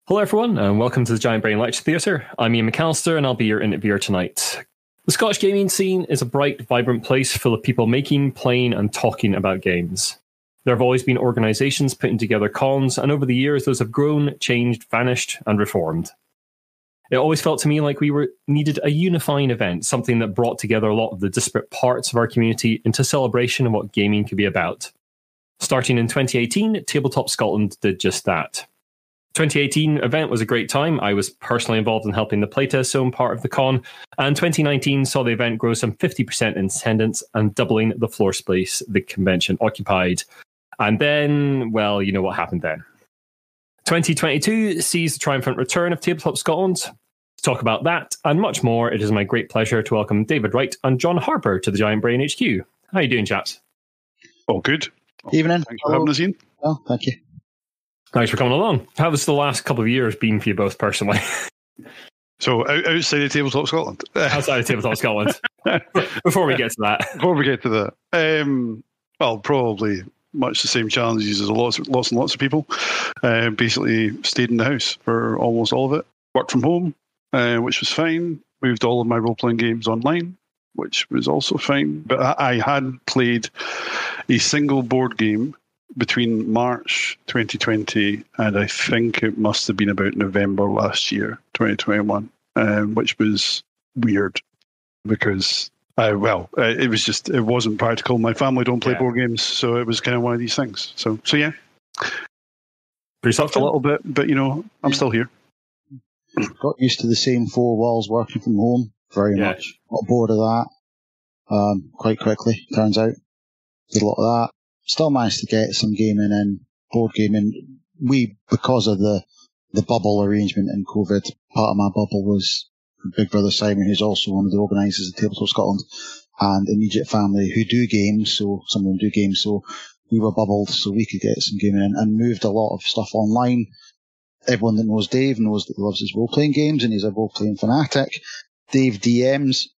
Hello everyone, and welcome to the Giant Brain Lecture Theatre. I'm Ian McAllister, and I'll be your interviewer tonight. The Scottish gaming scene is a bright, vibrant place full of people making, playing, and talking about games. There have always been organisations putting together cons, and over the years those have grown, changed, vanished, and reformed. It always felt to me like we needed a unifying event, something that brought together a lot of the disparate parts of our community into celebration of what gaming could be about. Starting in 2018, Tabletop Scotland did just that. 2018 event was a great time. I was personally involved in helping the playtest zone part of the con, and 2019 saw the event grow some 50% in attendance and doubling the floor space the convention occupied. And then, well, you know what happened then. 2022 sees the triumphant return of Tabletop Scotland. To talk about that and much more, it is my great pleasure to welcome David Wright and John Harper to the Giant Brain HQ. How are you doing, chaps? All good. Evening. Thanks for having us, Ian. Oh, thank you. Thanks for coming along. How has the last couple of years been for you both personally? So, outside of Tabletop Scotland? Outside of Tabletop Scotland. Before we get to that. Well, probably much the same challenges as lots and lots of people. Basically stayed in the house for almost all of it. Worked from home, which was fine. Moved all of my role-playing games online, which was also fine. But I hadn't played a single board game between March 2020 and I think it must have been about November last year, 2021, which was weird because, it wasn't practical. My family don't play board games, so it was kind of one of these things. So yeah. Pretty soft a little bit, but I'm still here. Got used to the same four walls working from home, very much. Got bored of that quite quickly, turns out. Did a lot of that. Still managed to get some gaming in, board gaming. Because of the bubble arrangement in COVID, part of my bubble was Big Brother Simon, who's also one of the organisers of Tabletop Scotland, and immediate family who do games, so some of them do games, so we were bubbled so we could get some gaming in, and moved a lot of stuff online. Everyone that knows Dave knows that he loves his role-playing games, and he's a role-playing fanatic. Dave DMs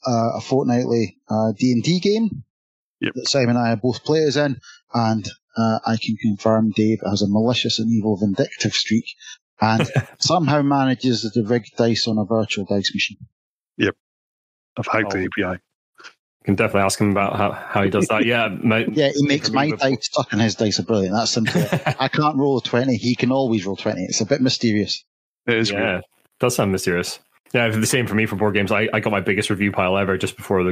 a fortnightly D&D game. Yep. That Simon and I are both players in, and I can confirm Dave has a malicious and evil vindictive streak, and somehow manages to rig dice on a virtual dice machine. Yep. I've hacked the API. Can definitely ask him about how he does that. Yeah, he makes my dice stuck, and his dice are brilliant. That's simple. I can't roll a 20. He can always roll 20. It's a bit mysterious. It is weird. Does sound mysterious. Yeah, the same for me for board games. I got my biggest review pile ever just before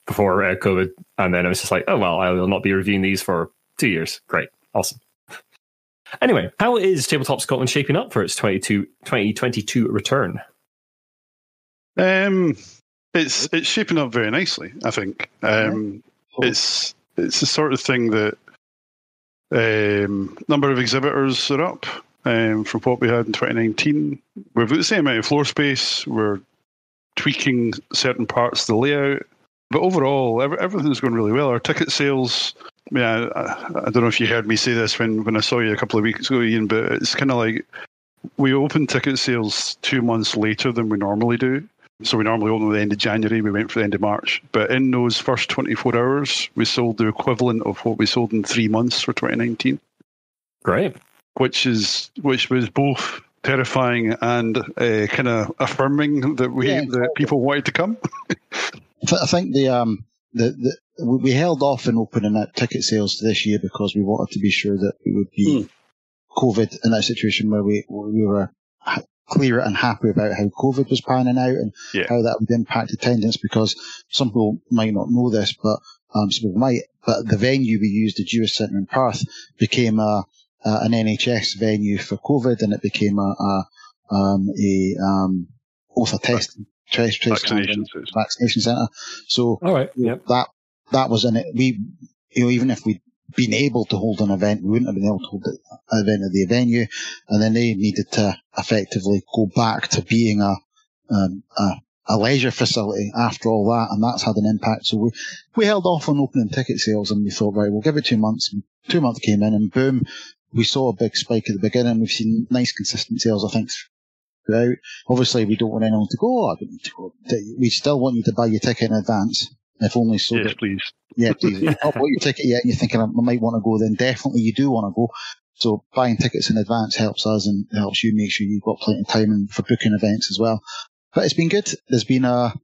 COVID, and then I was just like, oh well, I will not be reviewing these for 2 years. Great, awesome. Anyway, how is Tabletop Scotland shaping up for its 2022 return? It's shaping up very nicely, I think. It's the sort of thing that number of exhibitors are up from what we had in 2019. We've got the same amount of floor space. We're tweaking certain parts of the layout. But overall, everything's going really well. Our ticket sales, I don't know if you heard me say this when I saw you a couple of weeks ago, Ian, but it's kind of like we opened ticket sales 2 months later than we normally do. So we normally open at the end of January, we went for the end of March. But in those first 24 hours, we sold the equivalent of what we sold in 3 months for 2019. Great. Which was both terrifying and kind of affirming that people wanted to come. I think we held off in opening up ticket sales this year because we wanted to be sure that we would be COVID in that situation where we were clear and happy about how COVID was panning out and how that would impact attendance, because some people might not know this, but some people might. But the venue we used, the Jewish Centre in Perth, became an NHS venue for COVID, and it became both a vaccination centre. So that was in it. We, even if we'd been able to hold an event, we wouldn't have been able to hold an event at the venue, and then they needed to effectively go back to being a leisure facility after all that, and that's had an impact. So we held off on opening ticket sales, and we thought, right, we'll give it 2 months. And 2 months came in, and boom, we saw a big spike at the beginning. We've seen nice consistent sales, I think, throughout. Obviously, we don't want anyone to go, I don't need to go. We still want you to buy your ticket in advance, if only so. Yes, please. Yeah, please. If you've not bought your ticket yet and you're thinking, I might want to go, then definitely you do want to go. So buying tickets in advance helps us and helps you make sure you've got plenty of time for booking events as well. But it's been good. There's been a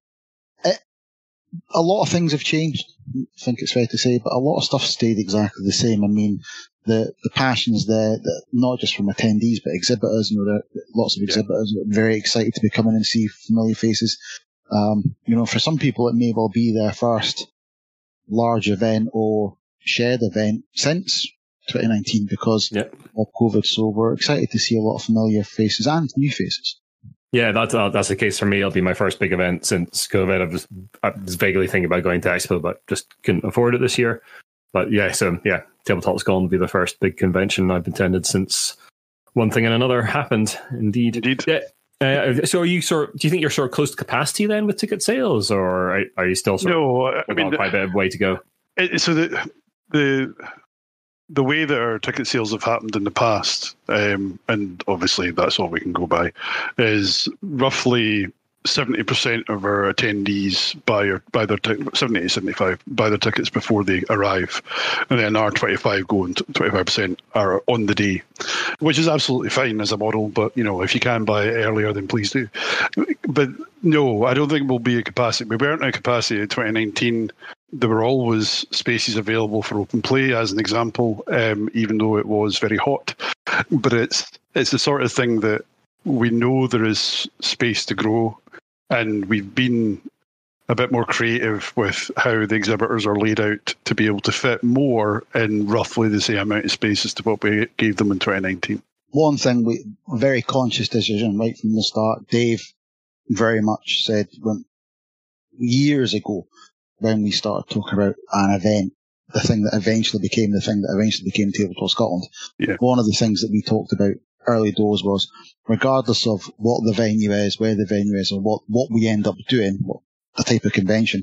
lot of things have changed, I think it's fair to say, but a lot of stuff stayed exactly the same. I mean, the passion's there, not just from attendees, but exhibitors. There are lots of exhibitors that are very excited to be coming and see familiar faces. For some people, it may well be their first large event or shared event since 2019 because of COVID. So we're excited to see a lot of familiar faces and new faces. Yeah, that's the case for me. It'll be my first big event since COVID. I was vaguely thinking about going to Expo, but just couldn't afford it this year. But Tabletop Scotland will be the first big convention I've attended since one thing and another happened. Indeed. Yeah. So do you think you're sort of close to capacity then with ticket sales, or are you still quite a bit of way to go? So the way that our ticket sales have happened in the past, and obviously that's all we can go by, is roughly 70% of our attendees buy their 70 to 75 buy their tickets before they arrive, and then our 25% are on the day, which is absolutely fine as a model. But if you can buy it earlier, then please do. But no, I don't think we'll be at capacity. We weren't at capacity in 2019. There were always spaces available for open play, as an example, even though it was very hot. But it's the sort of thing that we know there is space to grow, and we've been a bit more creative with how the exhibitors are laid out to be able to fit more in roughly the same amount of space as to what we gave them in 2019. One thing, very conscious decision right from the start. Dave very much said years ago when we started talking about an event, the thing that eventually became Tabletop Scotland. Yeah. One of the things that we talked about early doors was, regardless of what the venue is, where the venue is, or what we end up doing, what the type of convention,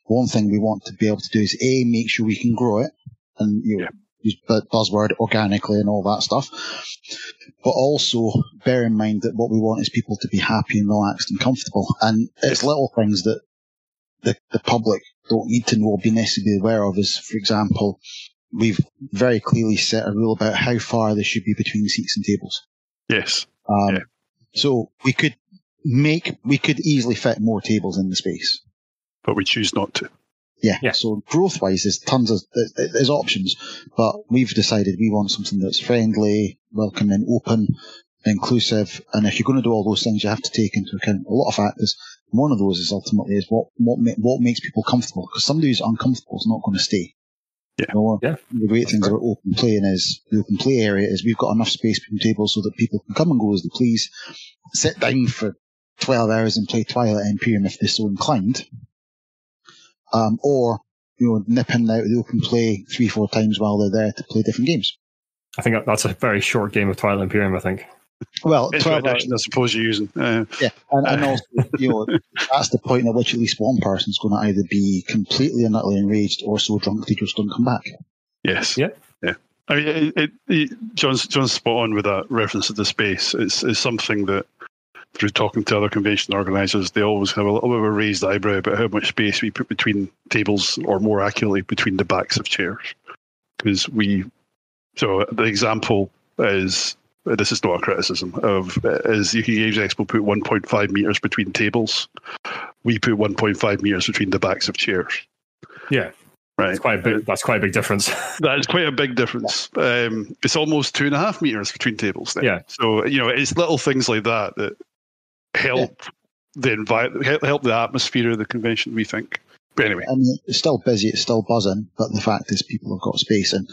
one thing we want to be able to do is make sure we can grow it, and use the buzzword organically and all that stuff, but also bear in mind that what we want is people to be happy and relaxed and comfortable, and it's little things that the public don't need to know or be necessarily aware of. Is, for example, we've very clearly set a rule about how far there should be between seats and tables. Yes. So we could easily fit more tables in the space, but we choose not to. Yeah. So growth-wise, there's options, but we've decided we want something that's friendly, welcoming, open, inclusive, and if you're going to do all those things, you have to take into account a lot of factors. One of those is ultimately what makes people comfortable, because somebody who's uncomfortable is not going to stay. The great things about open playing is the open play area is we've got enough space between tables so that people can come and go as they please, sit down for 12 hours and play Twilight Imperium if they're so inclined, or nip in and out of the open play 3-4 times while they're there to play different games. I think that's a very short game of Twilight Imperium, I think. Well, it's 12 hours, I suppose you're using. And also, that's the point at which at least one person's going to either be completely and utterly enraged or so drunk they just don't come back. Yes. Yeah. I mean, John's spot on with that reference to the space. It's something that, through talking to other convention organisers, they always have a little bit of a raised eyebrow about how much space we put between tables, or more accurately, between the backs of chairs. Because so the example is, this is not a criticism, is UK Games Expo put 1.5 metres between tables. We put 1.5 metres between the backs of chairs. Yeah. Right. That's quite a big difference. That is quite a big difference. It's almost 2.5 metres between tables then. Yeah. So, it's little things like that help help the atmosphere of the convention, we think. But anyway. I mean, it's still busy, it's still buzzing, but the fact is people have got space, and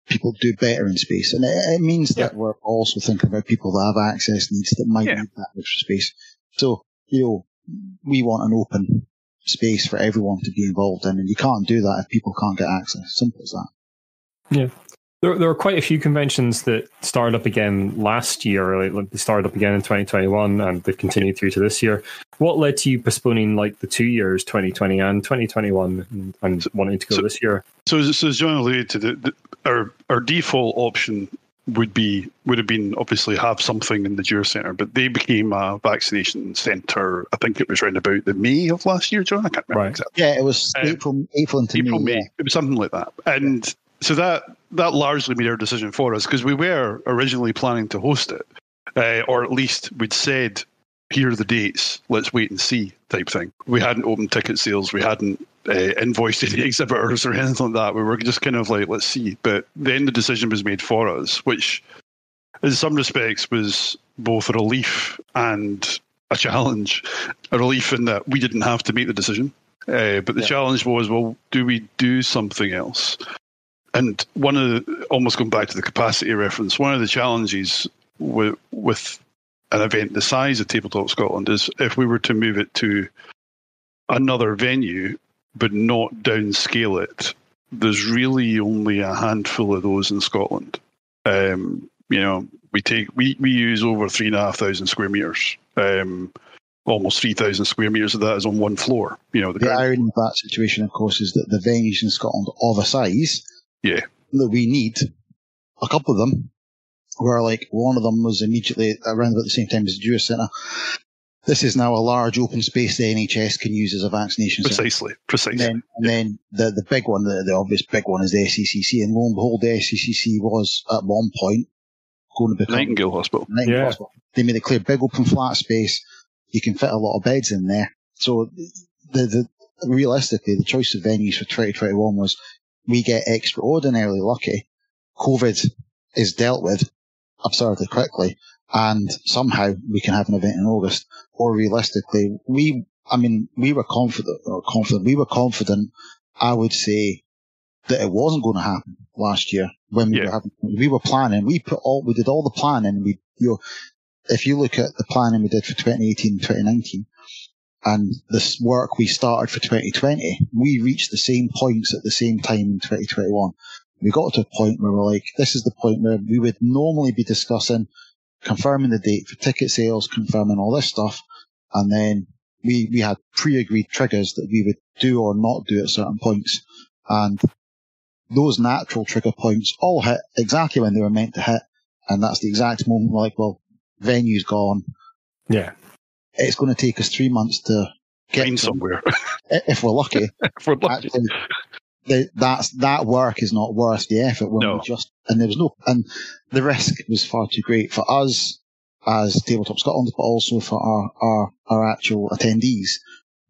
people do better in space. And it means that we're also thinking about people that have access needs that might need that extra space. So, we want an open space for everyone to be involved in, and you can't do that if people can't get access. Simple as that. Yeah. There were quite a few conventions that started up again last year. Like they started up again in 2021, and they've continued through to this year. What led to you postponing the 2 years, 2020 and 2021, and wanting to go this year? So as John alluded to, our default option would have been obviously have something in the Jura Centre, but they became a vaccination centre. I think it was around about the May of last year, John. I can't remember exactly. Yeah, it was April into May. Yeah. It was something like that, and So that largely made our decision for us, because we were originally planning to host it, or at least we'd said, here are the dates, let's wait and see type thing. We hadn't opened ticket sales, we hadn't invoiced any exhibitors or anything like that. We were just kind of like, let's see. But then the decision was made for us, which in some respects was both a relief and a challenge. A relief in that we didn't have to make the decision, but the challenge was, well, do we do something else? And almost going back to the capacity reference, one of the challenges with an event the size of Tabletop Scotland is if we were to move it to another venue but not downscale it, there's really only a handful of those in Scotland. We use over 3,500 square meters. Almost 3,000 square meters of that is on one floor. The irony of that situation, of course, is that the venues in Scotland of a size that we need, a couple of them were like, one of them was immediately around about the same time as the Jewish Centre. This is now a large open space the NHS can use as a vaccination centre. Precisely. And then the big one, the obvious big one, is the SCCC. And lo and behold, the SCCC was at one point going to become Nightingale Hospital. Hospital. They made it clear, big open flat space. You can fit a lot of beds in there. So realistically, the choice of venues for 2021 was, we get extraordinarily lucky. COVID is dealt with absurdly quickly, and somehow we can have an event in August. Or realistically, we were confident. We were confident, I would say, that it wasn't going to happen last year when we were planning. We did all the planning. If you look at the planning we did for 2018 and 2019, and this work we started for 2020, we reached the same points at the same time in 2021. We got to a point where we're like, this is the point where we would normally be discussing confirming the date for ticket sales, confirming all this stuff, and then we had pre-agreed triggers that we would do or not do at certain points. And those natural trigger points all hit exactly when they were meant to hit, and that's the exact moment we're like, well, venue's gone. Yeah. It's going to take us 3 months to get somewhere. If we're lucky. If we're lucky. Actually, that work is not worth the effort when and the risk was far too great for us as Tabletop Scotland, but also for our actual attendees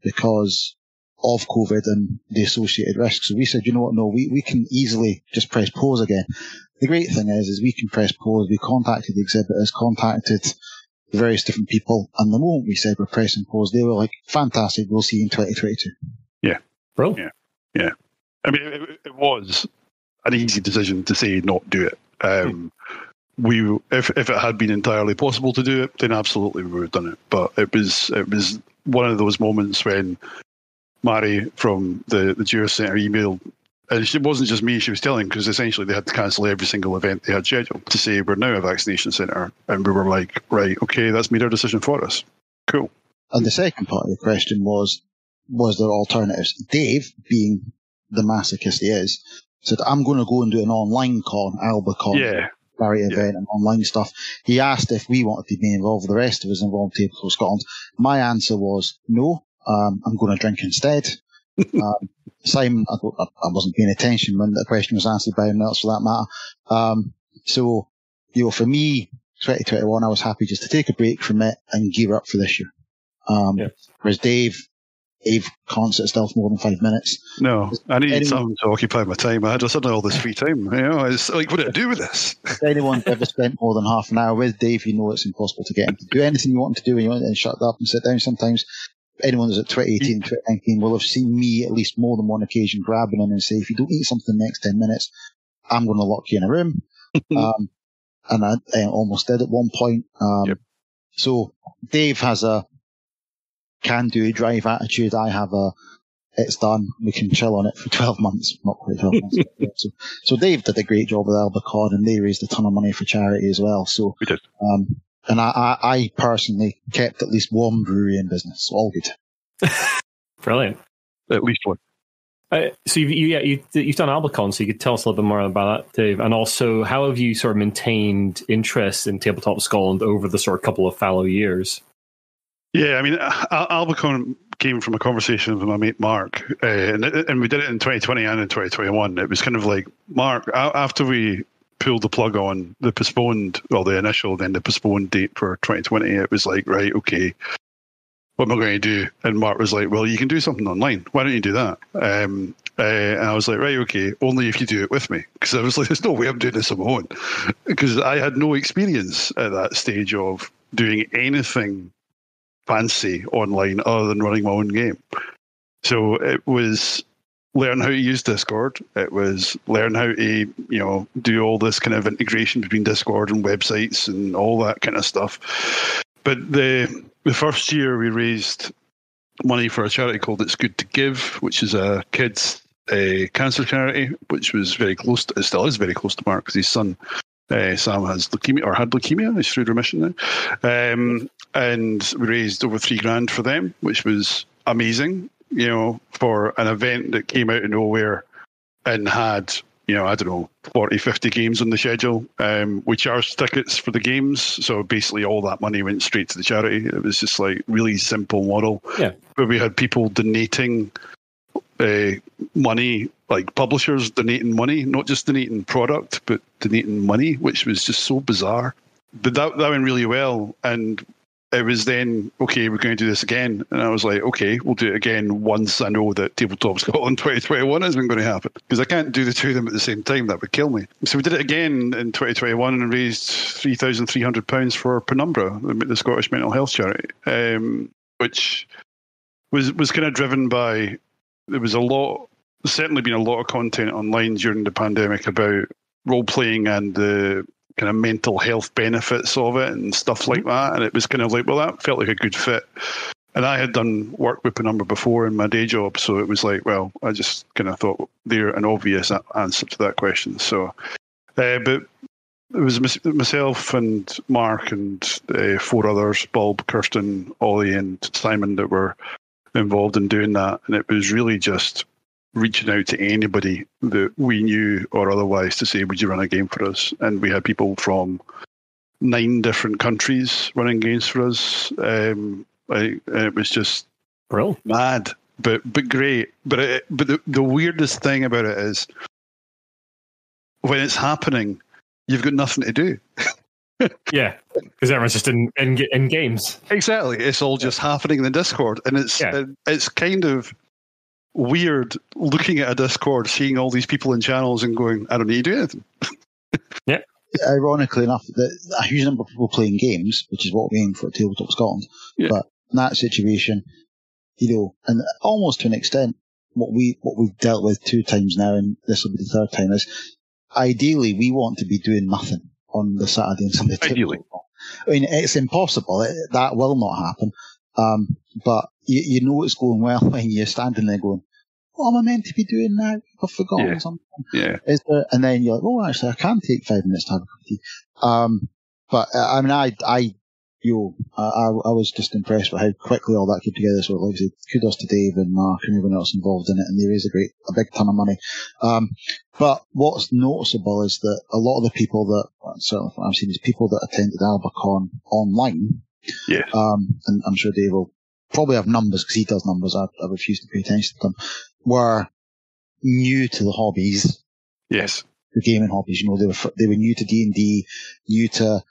because of COVID and the associated risks. So we said, you know what, no, we can easily just press pause again. The great thing is we can press pause. We contacted the exhibitors, contacted the various different people, and the moment we said we're pressing pause, they were like, fantastic, we'll see you in 2022. Yeah. Brilliant. Yeah. I mean, it was an easy decision to say not do it. If it had been entirely possible to do it, then absolutely we would have done it. But it was one of those moments when Mary from the Jewish Centre emailed, and it wasn't just me she was telling, because essentially they had to cancel every single event they had scheduled to say we're now a vaccination centre, and we were like, right, okay, that's made our decision for us. Cool. And the second part of the question was there alternatives? Dave, being the masochist he is, said, I'm going to go and do an online con, Albacon, charity event and online stuff. He asked if we wanted to be involved, the rest of us involved in Tabletop Scotland. My answer was no, I'm going to drink instead. Simon, I wasn't paying attention when the question was answered by anyone else for that matter. So, for me, 2021, I was happy just to take a break from it and gear up for this year. Whereas Dave can't sit still for more than 5 minutes. No, I needed something to occupy my time. I had suddenly all this free time. It's like, what do I do with this? If anyone's ever spent more than half an hour with Dave, it's impossible to get him to do anything you want him to do, and you want him to shut up and sit down sometimes. Anyone who's at 2018, 2019 will have seen me at least more than one occasion grabbing him and say, if you don't eat something in the next 10 minutes, I'm going to lock you in a room. And I almost did at one point. So Dave has a can-do drive attitude. I have it's done. We can chill on it for 12 months. Not quite 12 months. So Dave did a great job with Albacon, and they raised a ton of money for charity as well. So we did. And I personally kept at least one brewery in business. All good. Brilliant. At least one. So you've done Albacon, so you could tell us a little bit more about that, Dave. And also, how have you sort of maintained interest in Tabletop Scotland over the sort of couple of fallow years? Yeah, I mean, Albacon came from a conversation with my mate Mark, and we did it in 2020 and in 2021. It was kind of like, Mark, after we pulled the plug on the initial, then the postponed date for 2020, it was like, right, okay, what am I going to do? And Mark was like, well, you can do something online. Why don't you do that? And I was like, right, okay, only if you do it with me. Because I was like, there's no way I'm doing this on my own. Because I had no experience at that stage of doing anything fancy online other than running my own game. So it was learn how to use Discord. It was learn how to, do all this kind of integration between Discord and websites and all that kind of stuff. But the first year we raised money for a charity called It's Good to Give, which is a kids' cancer charity, which was very close to, it still is very close to Mark, because his son Sam has leukemia, or had leukemia. He's through remission now. And we raised over $3,000 for them, which was amazing, for an event that came out of nowhere and had, 40, 50 games on the schedule. We charged tickets for the games. So basically all that money went straight to the charity. It was just like really simple model. Yeah. But we had people donating money, like publishers donating money, not just donating product, but donating money, which was just so bizarre. But that went really well. And it was then, okay, we're going to do this again. And I was like, okay, we'll do it again once I know that Tabletop Scotland 2021 isn't going to happen. Because I can't do the two of them at the same time. That would kill me. So we did it again in 2021 and raised £3,300 for Penumbra, the Scottish mental health charity, which was kind of driven by, there was certainly been a lot of content online during the pandemic about role-playing and the kind of mental health benefits of it and stuff like that. And it was kind of like, well, that felt like a good fit. And I had done work with Penumbra before in my day job. So it was like, well, I just kind of thought they're an obvious answer to that question. So, but it was myself and Mark and 4 others, Bob, Kirsten, Ollie and Simon, that were involved in doing that. And it was really just reaching out to anybody that we knew or otherwise to say, would you run a game for us? And we had people from 9 different countries running games for us. It was just brilliant, mad, but great. But the weirdest thing about it is when it's happening, you've got nothing to do. Yeah, because everyone's just in games. Exactly, it's all just happening in the Discord, and it's kind of weird looking at a Discord, seeing all these people in channels and going, I don't need to do anything. Yeah. Ironically enough, a huge number of people playing games, which is what we aim for at Tabletop Scotland. Yeah. But in that situation, and almost to an extent, what we've dealt with 2 times now, and this will be the 3rd time, is ideally we want to be doing nothing on the Saturday and Sunday. Ideally. I mean, it's impossible. That will not happen. But you know it's going well when you're standing there going, what am I meant to be doing now? I've forgotten something. Yeah. And then you're like, oh, actually, I can take 5 minutes to have a cup of tea. But I mean, I was just impressed with how quickly all that came together. So, like I said, kudos to Dave and Mark and everyone else involved in it, and they raised a big ton of money. But what's noticeable is that a lot of the people certainly from what I've seen, is people that attended Albacon online. Yeah. And I'm sure Dave will probably have numbers because he does numbers. I refuse to pay attention to them. Were new to the hobbies. Yes. The gaming hobbies. They were new to D&D, new to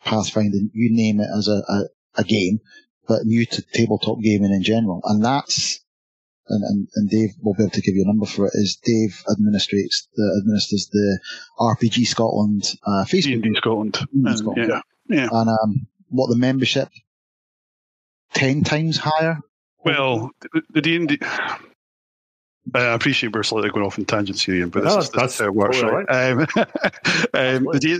Pathfinder, you name it as a game, but new to tabletop gaming in general. And that's, and Dave will be able to give you a number for it, is Dave administers the RPG Scotland Facebook group. Scotland. Scotland. Yeah. And what the membership 10 times higher? Well, the D&D... I appreciate we're slightly going off in tangents here, but that's how it works, right?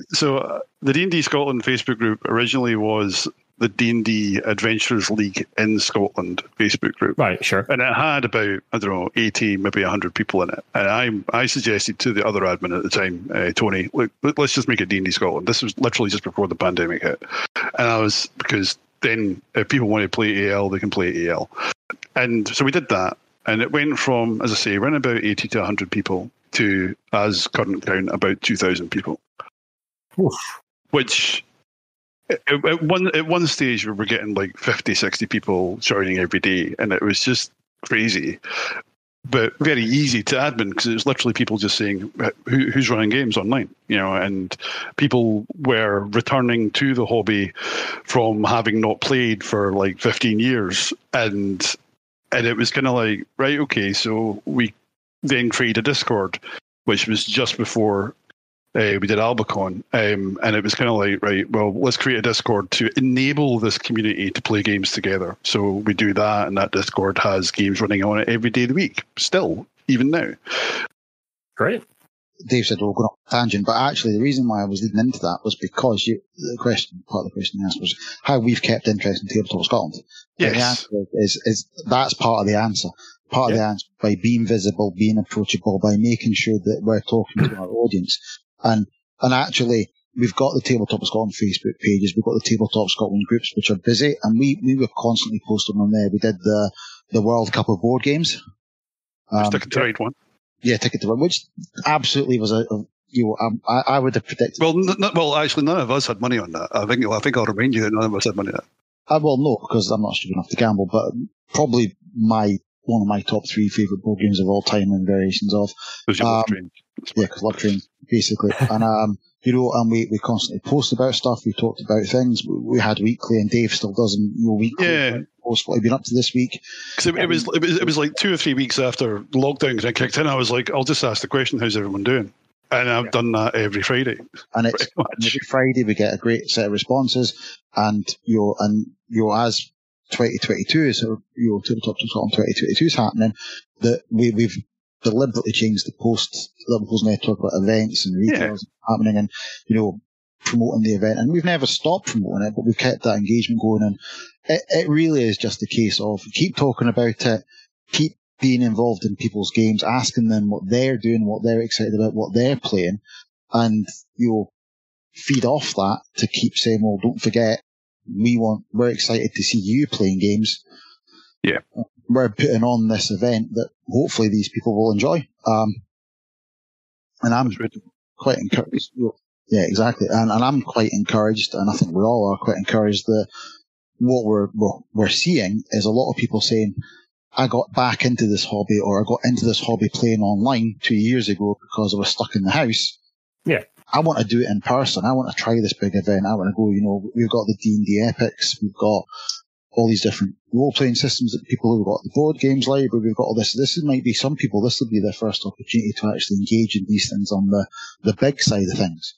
So the D&D Scotland Facebook group originally was the D&D Adventurers League in Scotland Facebook group. Right, sure. And it had about, 80, maybe 100 people in it. And I suggested to the other admin at the time, Tony, look, let's just make it D&D Scotland. This was literally just before the pandemic hit. And because then if people want to play AL, they can play AL. And so we did that. And it went from, as I say, around about 80 to 100 people to, as current count, about 2,000 people. Oof. Which At one stage, we were getting like 50, 60 people joining every day, and it was just crazy. But very easy to admin because it was literally people just saying who's running games online, and people were returning to the hobby from having not played for like 15 years, and it was kind of like, right, okay, so we then created a Discord, which was just before we did Albacon, and it was kind of like, right, well, let's create a Discord to enable this community to play games together. So we do that, and that Discord has games running on it every day of the week, still, even now. Great. Dave said we're going off a tangent, but actually the reason why I was leading into that was because part of the question you asked was how we've kept interest in Tabletop Scotland. Yes. And the answer is that's part of the answer. Part of the answer by being visible, being approachable, by making sure that we're talking to our audience. And actually, we've got the Tabletop Scotland Facebook pages, we've got the Tabletop Scotland groups, which are busy, and we were constantly posting on there. We did the World Cup of Board Games. Ticket to Ride one. Yeah, Ticket to Ride, which absolutely was I would have predicted. Well, actually, none of us had money on that. I think I'll remind you that none of us had money on that. Well, no, because I'm not stupid enough to gamble, but probably one of my top 3 favourite board games of all time and variations of. Because you love trains. Yeah, because love trains, basically. And, and we constantly post about stuff. We talked about things. We had weekly, and Dave still does weekly. Yeah. Post what I've been up to this week. Because it was like 2 or 3 weeks after lockdown kicked in. I was like, I'll just ask the question, how's everyone doing? And I've done that every Friday. And every Friday we get a great set of responses. And as 2022 so Tabletop Scotland 2022 is happening, that we've deliberately changed the posts and talk about events and retails happening, and promoting the event. And we've never stopped promoting it, but we've kept that engagement going. And it really is just a case of keep talking about it, keep being involved in people's games, asking them what they're doing, what they're excited about, what they're playing, and feed off that to keep saying, well, don't forget, we're excited to see you playing games. Yeah. We're putting on this event that hopefully these people will enjoy. And I'm quite encouraged. Yeah, exactly. And I'm quite encouraged, and I think we all are quite encouraged that what we're seeing is a lot of people saying, I got back into this hobby, or I got into this hobby playing online 2 years ago because I was stuck in the house. Yeah. I want to do it in person. I want to try this big event. I want to go, we've got the D&D Epics. We've got all these different role-playing systems that people, we've got the board games library. We've got all this. This might be some people, this will be their first opportunity to actually engage in these things on the big side of things.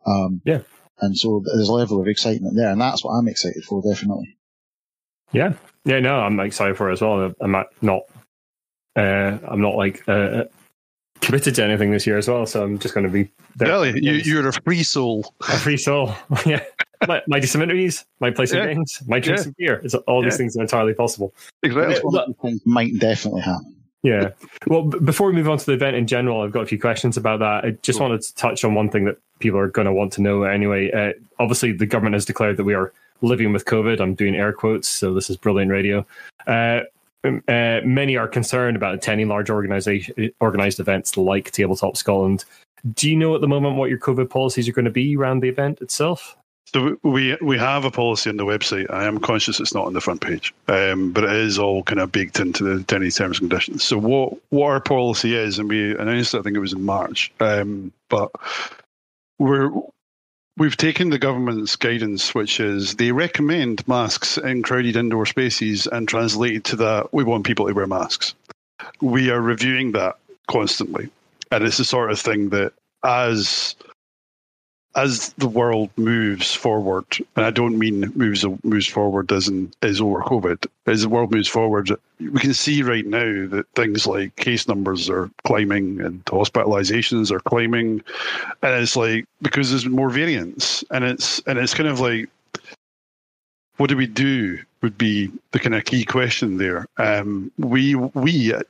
And so there's a level of excitement there, and that's what I'm excited for, definitely. Yeah. Yeah, no, I'm excited for it as well. I'm not committed to anything this year as well, so I'm just going to be there. Really? You're a free soul. A free soul, yeah. Might do some interviews, might play some games, might drink some beer. All these things are entirely possible. Exactly. Things might definitely happen. Yeah. Well, before we move on to the event in general, I've got a few questions about that. I just wanted to touch on one thing that people are going to want to know anyway. Obviously, the government has declared that we are living with COVID. I'm doing air quotes, so this is brilliant radio. Many are concerned about attending large organised events like Tabletop Scotland. Do you know at the moment what your COVID policies are going to be around the event itself? So we have a policy on the website. I am conscious it's not on the front page, but it is all kind of baked into the attendee terms and conditions. So what our policy is, and we announced it, I think it was in March, but we've taken the government's guidance, which is they recommend masks in crowded indoor spaces, and translated to that, we want people to wear masks. We are reviewing that constantly, and it's the sort of thing that as the world moves forward, and I don't mean moves forward as over COVID, as the world moves forward, we can see right now that things like case numbers are climbing and hospitalizations are climbing, and it's like, because there's more variants, and it's kind of like, what do we do would be the kind of key question there. We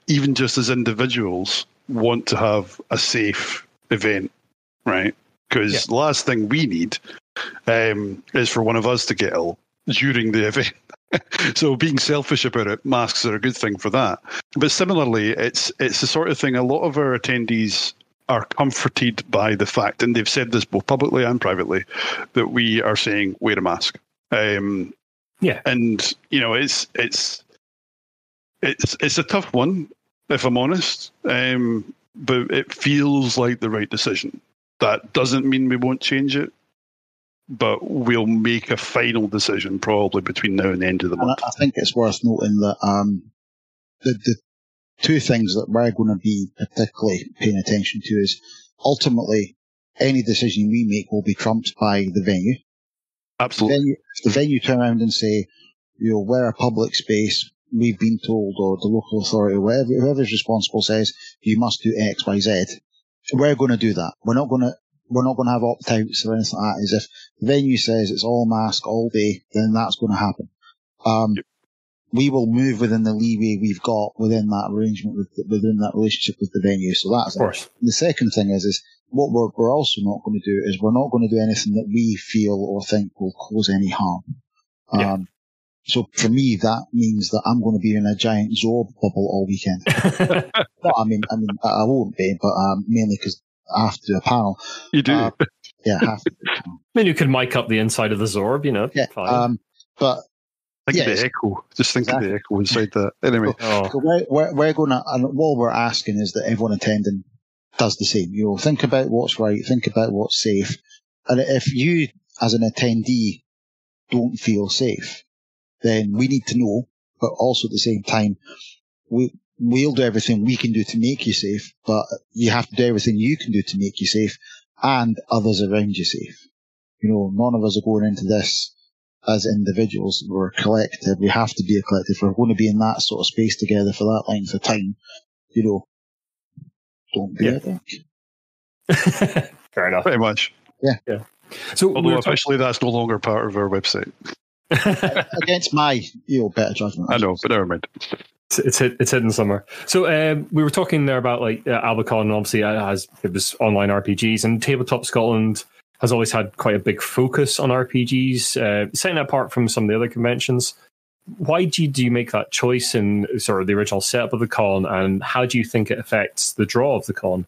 even just as individuals want to have a safe event, right? Because the last thing we need is for one of us to get ill during the event. So being selfish about it, masks are a good thing for that. But similarly, it's the sort of thing, a lot of our attendees are comforted by the fact, and they've said this both publicly and privately, that we are saying wear a mask. And it's a tough one, if I'm honest. But it feels like the right decision. That doesn't mean we won't change it, but we'll make a final decision probably between now and the end of the month. I think it's worth noting that the two things that we're going to be particularly paying attention to is ultimately any decision we make will be trumped by the venue. Absolutely. If the venue turn around and say, we're a public space, we've been told, or the local authority, whoever's responsible says you must do X, Y, Z, we're going to do that. We're not going to have opt-outs or anything like that. As if the venue says it's all mask all day, then that's going to happen. We will move within the leeway we've got within that arrangement, within that relationship with the venue. So that's of course. The second thing is what we're also not going to do is we're not going to do anything that we feel or think will cause any harm. So for me, that means that I'm going to be in a giant Zorb bubble all weekend. No, I mean, I won't be, but mainly because I have to do a panel. You do? I have to. I mean, you could mic up the inside of the Zorb, Yeah, but think of the echo. Just think of the echo inside that. Anyway, so we're going to, and all we're asking is that everyone attending does the same. Think about what's right, think about what's safe, and if you, as an attendee, don't feel safe, then we need to know, but also at the same time, we'll do everything we can do to make you safe, but you have to do everything you can do to make you safe and others around you safe. None of us are going into this as individuals. We're a collective. We have to be a collective. We're going to be in that sort of space together for that length of time. Don't be a dick. Fair enough. Pretty much. Yeah. So although officially that's no longer part of our website. Against my better judgment. I know, but never mind. It's hidden somewhere. So we were talking there about Albacon, and obviously it was online RPGs, and Tabletop Scotland has always had quite a big focus on RPGs, setting it apart from some of the other conventions. Why do you make that choice in sort of the original setup of the con, and how do you think it affects the draw of the con?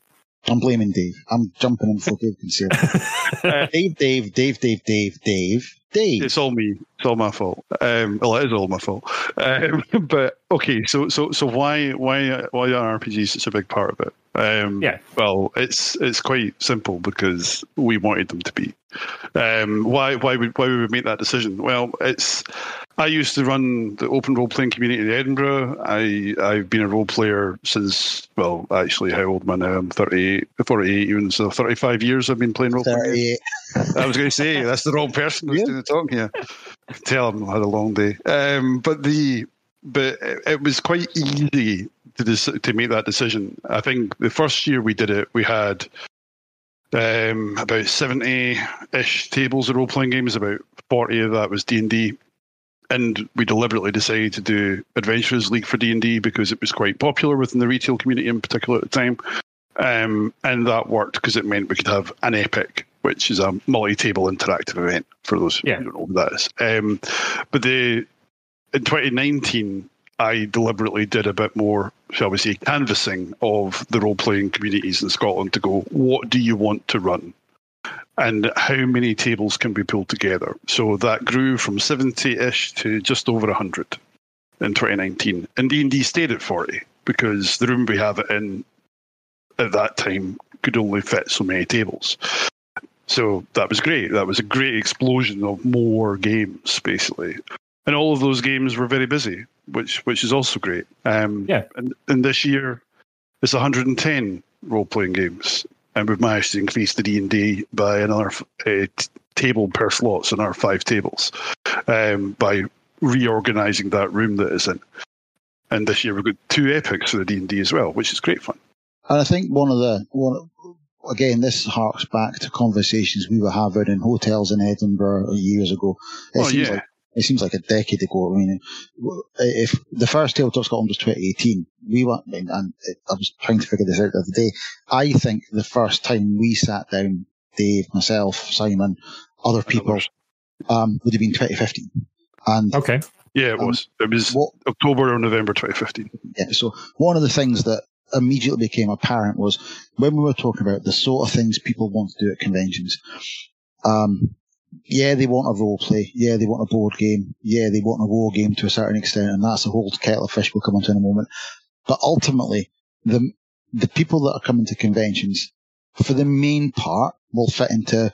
I'm blaming Dave. I'm jumping in for Dave Dave. Dave. It's all me. It's all my fault. Well, it is all my fault. But okay, so why are RPGs such a big part of it? Well, it's quite simple because we wanted them to be. Why would we make that decision? Well, I used to run the open role playing community in Edinburgh. I've been a role player since, well, actually, how old am I now? I'm 48, even so 35 years I've been playing role playing. I was going to say that's the wrong person who's doing the talking here. Tell him I had a long day. But it was quite easy to make that decision. I think the first year we did it, we had about 70-ish tables of role-playing games. About 40 of that was D&D. And we deliberately decided to do Adventurers League for D&D because it was quite popular within the retail community in particular at the time. And that worked because it meant we could have an epic, which is a multi-table interactive event, for those who don't know what that is. But in 2019, I deliberately did a bit more, shall we say, canvassing of the role-playing communities in Scotland to go, what do you want to run? And how many tables can be pulled together? So that grew from 70-ish to just over 100 in 2019. And D&D stayed at 40 because the room we have it in at that time could only fit so many tables. So that was great. That was a great explosion of more games, basically. And all of those games were very busy, which is also great. And this year, it's 110 role-playing games. And we've managed to increase the D&D by another table per slot, so another 5 tables, by reorganising that room that is in. And this year we've got 2 epics for the D&D as well, which is great fun. And I think again, this harks back to conversations we were having in hotels in Edinburgh years ago. It seems like a decade ago. I mean, if the first Tabletop Scotland was 2018, we went, and I was trying to figure this out the other day. I think the first time we sat down, Dave, myself, Simon, other people, would have been 2015. And yeah, it was. It was October or November 2015. Yeah. So one of the things that immediately became apparent was when we were talking about the sort of things people want to do at conventions. Yeah, they want a role play. Yeah, they want a board game. Yeah, they want a war game to a certain extent, and that's a whole kettle of fish we'll come on to in a moment. But ultimately, the people that are coming to conventions, for the main part, will fit into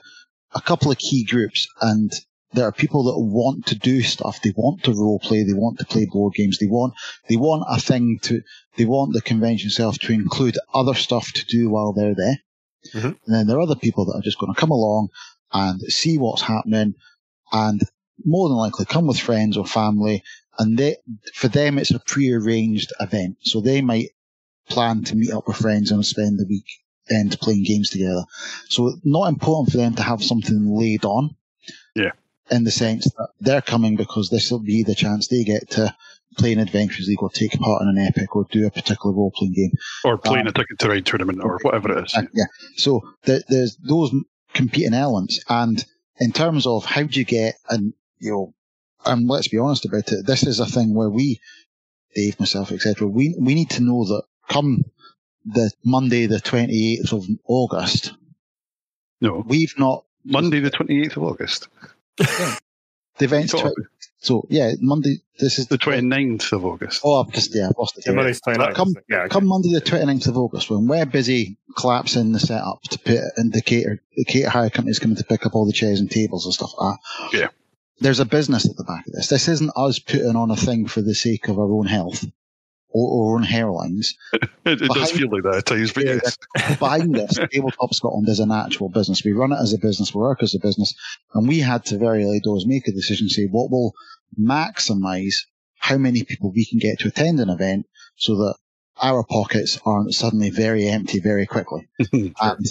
a couple of key groups, and there are people that want to do stuff. They want to role play. They want to play board games. They want the convention itself to include other stuff to do while they're there. Mm-hmm. And then there are other people that are just going to come along and see what's happening, and more than likely come with friends or family. And for them, it's a pre-arranged event. So they might plan to meet up with friends and spend the weekend playing games together. So not important for them to have something laid on. Yeah. In the sense that they're coming because this will be the chance they get to play an Adventures League or take part in an Epic or do a particular role-playing game. Or playing a Ticket to Ride tournament or whatever it is. Yeah. So there's those competing elements. And in terms of how do you get, and let's be honest about it, this is a thing where we, Dave, myself, etc., we need to know that come the Monday the 28th of August, no, we've not... Monday the 28th of August? Yeah. The event's Monday. This is the 29th of August. Oh, I've lost it. Come Monday the 29th of August, when we're busy collapsing the setup to put in the cater hire company's coming to pick up all the chairs and tables and stuff like that. Yeah. There's a business at the back of this. This isn't us putting on a thing for the sake of our own health or our own hairlines. It does feel like that at times, but yes. Behind this, Tabletop Scotland is an actual business. We run it as a business, we work as a business, and we had to very early doors make a decision, say what will maximise how many people we can get to attend an event so that our pockets aren't suddenly very empty very quickly. Sure. And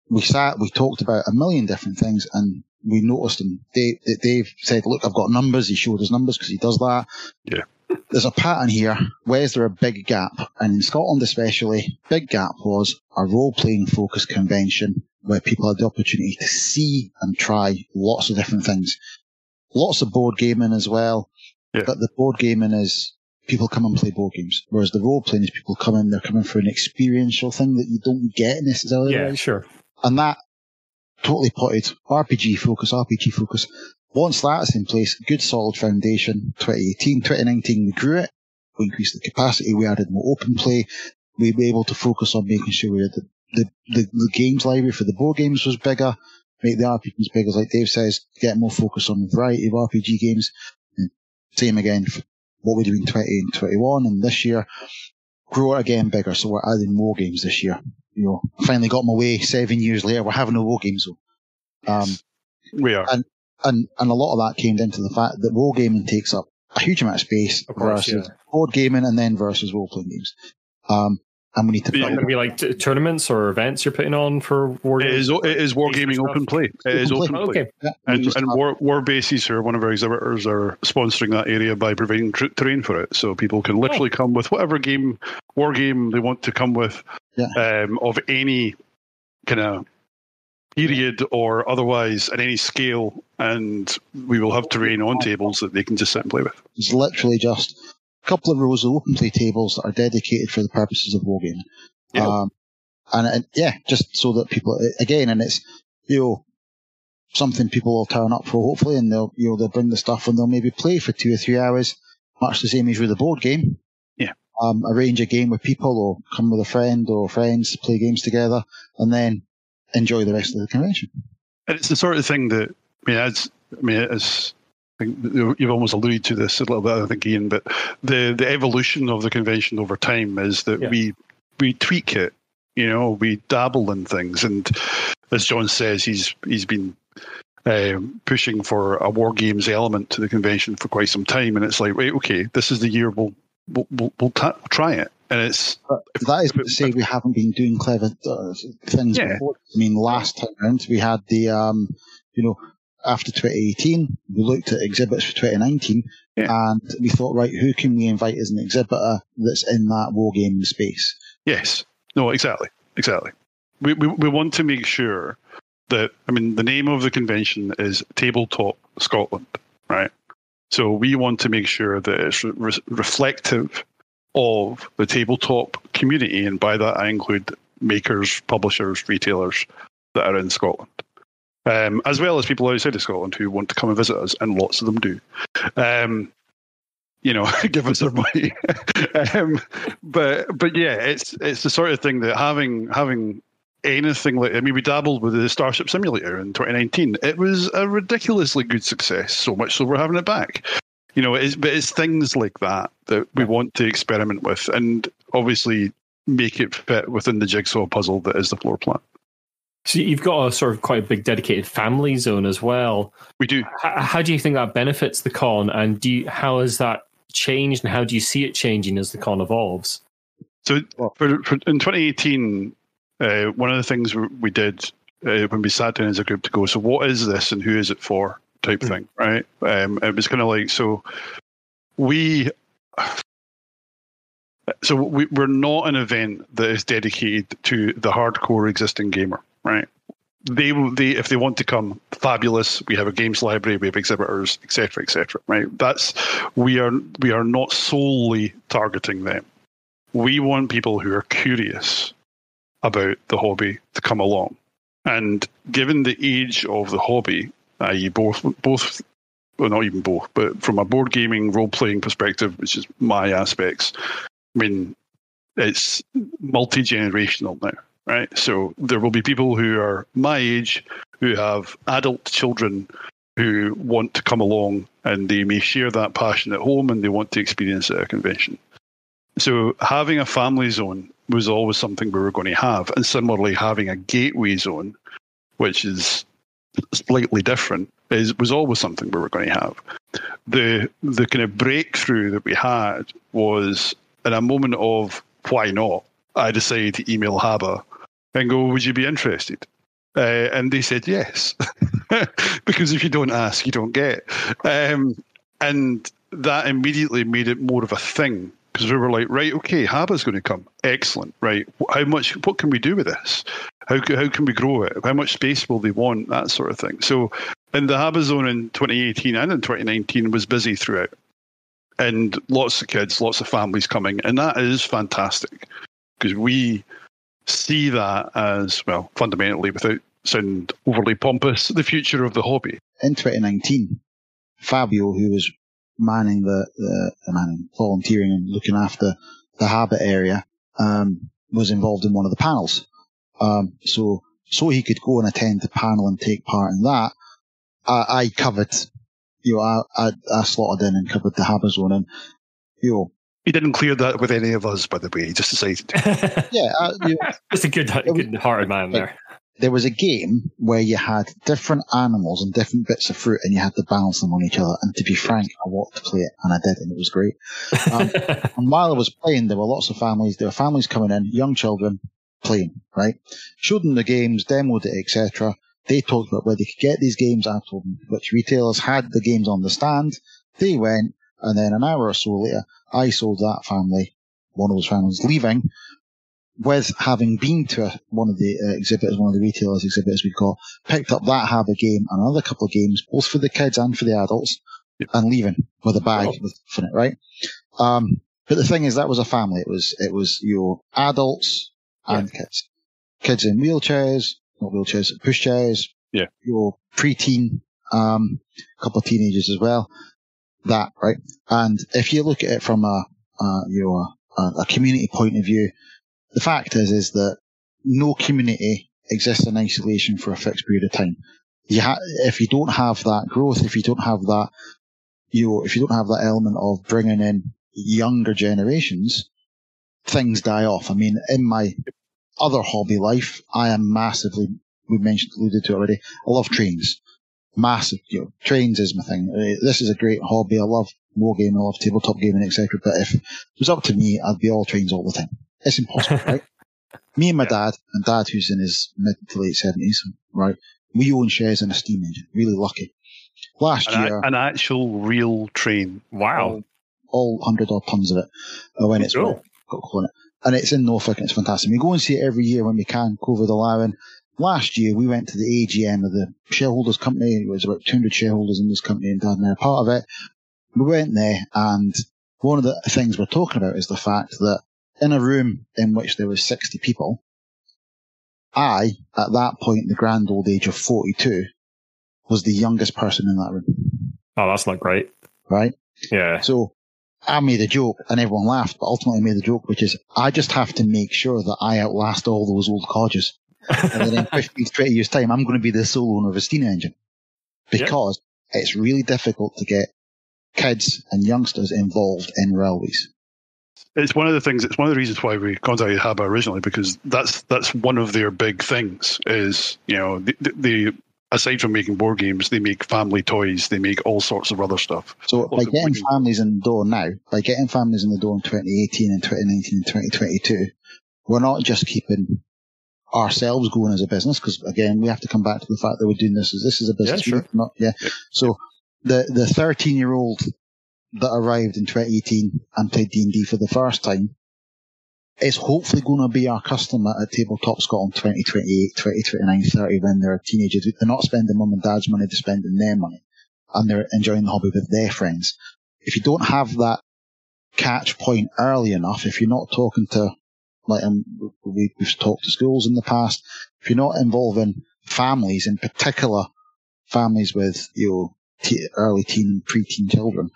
we talked about a million different things, and we noticed, and Dave said, look, I've got numbers. He showed us numbers because he does that. Yeah. There's a pattern here. Where's there a big gap? And in Scotland especially, big gap was a role-playing focused convention where people had the opportunity to see and try lots of different things. Lots of board gaming as well. Yeah. But the board gaming is people come and play board games, whereas the role-playing is people come in, they're coming for an experiential thing that you don't get necessarily. Yeah, right? Sure. And that totally potted RPG focus. Once that's in place, good solid foundation, 2018, 2019, we grew it, we increased the capacity, we added more open play, we were able to focus on making sure we had the games library for the board games was bigger, make the RPGs bigger, like Dave says, get more focus on a variety of RPG games. And same again for what we do in 20 and 21, and this year, grow it again bigger, so we're adding more games this year. Finally got my way 7 years later, we're having no war games though. We are. And a lot of that came down to the fact that role gaming takes up a huge amount of space versus board gaming and then versus role-playing games. And we need to... Is it going to be like tournaments or events you're putting on for war games? It is wargaming open play. It is open play. Okay. Yeah, and War Bases, who are one of our exhibitors, are sponsoring that area by providing terrain for it. So people can literally come with whatever war game they want to come with of any kind of period or otherwise at any scale, and we will have terrain on tables that they can just sit and play with. It's literally just a couple of rows of open play tables that are dedicated for the purposes of wargaming. Yeah. Just so that people, again, and it's, something people will turn up for hopefully, and they'll bring the stuff and they'll maybe play for 2 or 3 hours, much the same as with a board game. Yeah. Arrange a game with people or come with a friend or friends, play games together, and then enjoy the rest of the convention. And it's the sort of thing that, I think you've almost alluded to this a little bit, I think, Ian, but the evolution of the convention over time is that we tweak it, we dabble in things. And as John says, he's been pushing for a war games element to the convention for quite some time. And it's like, right, okay, this is the year we'll try it. And it's that is to say we haven't been doing clever things before. I mean, last time round we had the after 2018 we looked at exhibits for 2019 and we thought, right, who can we invite as an exhibitor that's in that wargaming space? Yes, no, exactly. We want to make sure that, the name of the convention is Tabletop Scotland, right? So we want to make sure that it's reflective of the tabletop community, and by that I include makers, publishers, retailers that are in Scotland, as well as people outside of Scotland who want to come and visit us, and lots of them do. Give us their money. But yeah, it's the sort of thing that having anything like, I mean, we dabbled with the Starship Simulator in 2019. It was a ridiculously good success, so much so we're having it back. It's things like that we want to experiment with, and obviously make it fit within the jigsaw puzzle that is the floor plan. So you've got a sort of quite a big dedicated family zone as well. We do. How do you think that benefits the con, and how has that changed, and how do you see it changing as the con evolves? So for in 2018, one of the things we did when we sat down as a group to go, so what is this and who is it for type thing, right? It was kind of like, we're not an event that is dedicated to the hardcore existing gamer, right? They if they want to come, fabulous. We have a games library, we have exhibitors, etc., right? We are not solely targeting them. We want people who are curious about the hobby to come along. And given the age of the hobby, i.e. both, well, not even both, but from a board gaming role-playing perspective, which is my aspects, I mean, it's multi-generational now, right? So there will be people who are my age who have adult children who want to come along, and they may share that passion at home and they want to experience it at a convention. So having a family zone was always something we were going to have. And similarly, having a gateway zone, which is slightly different, was always something we were going to have. The kind of breakthrough that we had was in a moment of why not, I decided to email Harper and go, would you be interested? And they said yes, because if you don't ask, you don't get. And that immediately made it more of a thing, because we were like, right, okay, Harper's going to come. Excellent, right? What can we do with this? How can we grow it? How much space will they want? That sort of thing. So, in the Harper zone in 2018 and in 2019 was busy throughout. And lots of kids, lots of families coming. And that is fantastic, because we see that as, well, fundamentally, without sounding overly pompous, the future of the hobby. In 2019, Fabio, who was volunteering and looking after the Habit area, was involved in one of the panels. So he could go and attend the panel and take part in that. I covered, I slotted in and covered the Habit zone, and he didn't clear that with any of us, by the way. He just decided to. Yeah, just a good-hearted man there. There was a game where you had different animals and different bits of fruit, and you had to balance them on each other. And to be frank, I wanted to play it, and I did, and it was great. And while I was playing, there were lots of families. There were families coming in, young children playing, right? Showed them the games, demoed it, etc. They talked about where they could get these games. I told them which retailers had the games on the stand. They went, and then an hour or so later, I sold that family, one of those families leaving, with having been to one of the exhibitors, one of the retailers' exhibitors we've got, picked up that Habit game and another couple of games, both for the kids and for the adults, and leaving with a bag with stuff in it, right? But the thing is, that was a family. It was your adults and kids. Kids in wheelchairs, not wheelchairs, pushchairs. Yeah. Your preteen, a couple of teenagers as well. That, right? And if you look at it from a community point of view, the fact is that no community exists in isolation for a fixed period of time. If you don't have that growth, if you don't have that, if you don't have that element of bringing in younger generations, things die off. I mean, in my other hobby life, I am massively, alluded to already, I love trains. Massive, trains is my thing. This is a great hobby. I love wargaming, I love tabletop gaming, etc. But if it was up to me, I'd be all trains all the time. It's impossible, right? Me and my dad, who's in his mid to late 70s, right? We own shares in a steam engine. Really lucky. Last year, an actual real train. Wow. All 100 odd tons of it when it's got coal in it. And it's in Norfolk and it's fantastic. We go and see it every year when we can, COVID allowing. Last year, we went to the AGM of the shareholders company. There was about 200 shareholders in this company, and Dad and I are part of it. We went there, and one of the things we're talking about is the fact that in a room in which there was 60 people, I, at that point, the grand old age of 42, was the youngest person in that room. Oh, that's not great. Right? Yeah. So I made a joke and everyone laughed, but ultimately made the joke, which is I just have to make sure that I outlast all those old codgers. And then in 15 to 20 years' time, I'm going to be the sole owner of a steam engine. Because it's really difficult to get kids and youngsters involved in railways. It's one of the reasons why we contacted HABA originally, because that's one of their big things is, they aside from making board games, they make family toys, they make all sorts of other stuff. So by getting families in the door now, by getting families in the door in 2018 and 2019 and 2022, we're not just keeping ourselves going as a business, because again, we have to come back to the fact that we're doing this as a business. Yeah, sure. So the 13-year-old that arrived in 2018 and played D&D for the first time is hopefully going to be our customer at Tabletop Scotland 2028, 2029, 30 when they're teenagers. They're not spending mum and dad's money, they're spending their money. And they're enjoying the hobby with their friends. If you don't have that catch point early enough, if you're not talking to, we've talked to schools in the past, if you're not involving families, in particular families with, early teen and pre-teen children,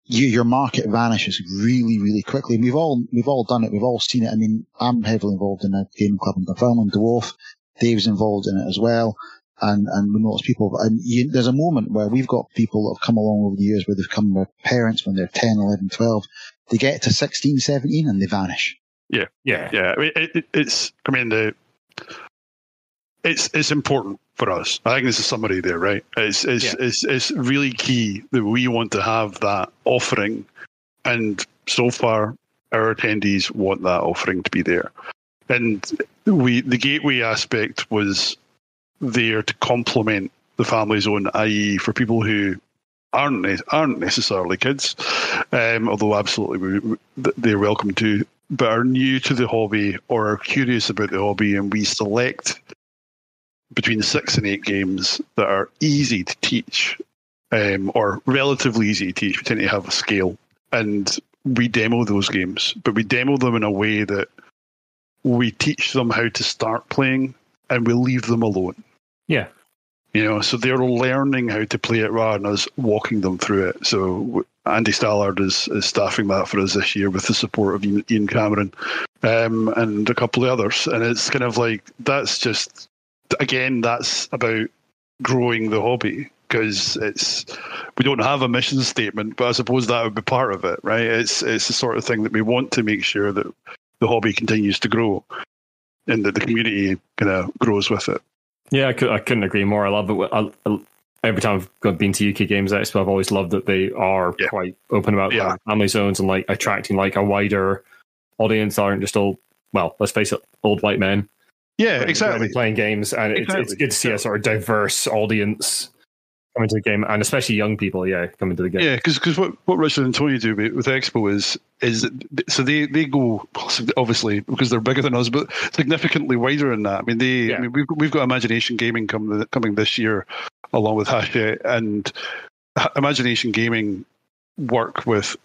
your market vanishes really, really quickly. And we've all done it. We've all seen it. I mean, I'm heavily involved in a gaming club in Dunfermline, Dwarf. Dave's involved in it as well. And we notice people, and there's a moment where we've got people that have come along over the years where they've come with parents when they're 10, 11, 12. They get to 16, 17 and they vanish. Yeah. I mean, it's important for us. I think this is somebody there, right? It's really key that we want to have that offering, and so far our attendees want that offering to be there. And the gateway aspect was there to complement the family zone, i.e., for people who aren't necessarily kids, although absolutely they're welcome to, but are new to the hobby or are curious about the hobby, and we select between 6 and 8 games that are easy to teach, or relatively easy to teach. We tend to have a scale, and we demo those games, but we demo them in a way that we teach them how to start playing, and we leave them alone. Yeah. So they're learning how to play it rather than us walking them through it. So Andy Stallard is staffing that for us this year with the support of Ian Cameron and a couple of others. And it's kind of like, that's about growing the hobby, because we don't have a mission statement, but I suppose that would be part of it, right? It's the sort of thing that we want to make sure that the hobby continues to grow and that the community kind of grows with it. Yeah, I couldn't agree more. I love it. Every time I've been to UK Games Expo, I've always loved that they are quite open about family zones and like attracting like a wider audience. Aren't just all, well, let's face it, old white men. Yeah, exactly. Playing games, and it's good to see a sort of diverse audience coming to the game, and especially young people, coming to the game. Yeah, because what Richard and Tony do with Expo is so they go, obviously because they're bigger than us, but significantly wider than that. I mean, we've got Imagination Gaming coming this year along with Hachette, and Imagination Gaming work with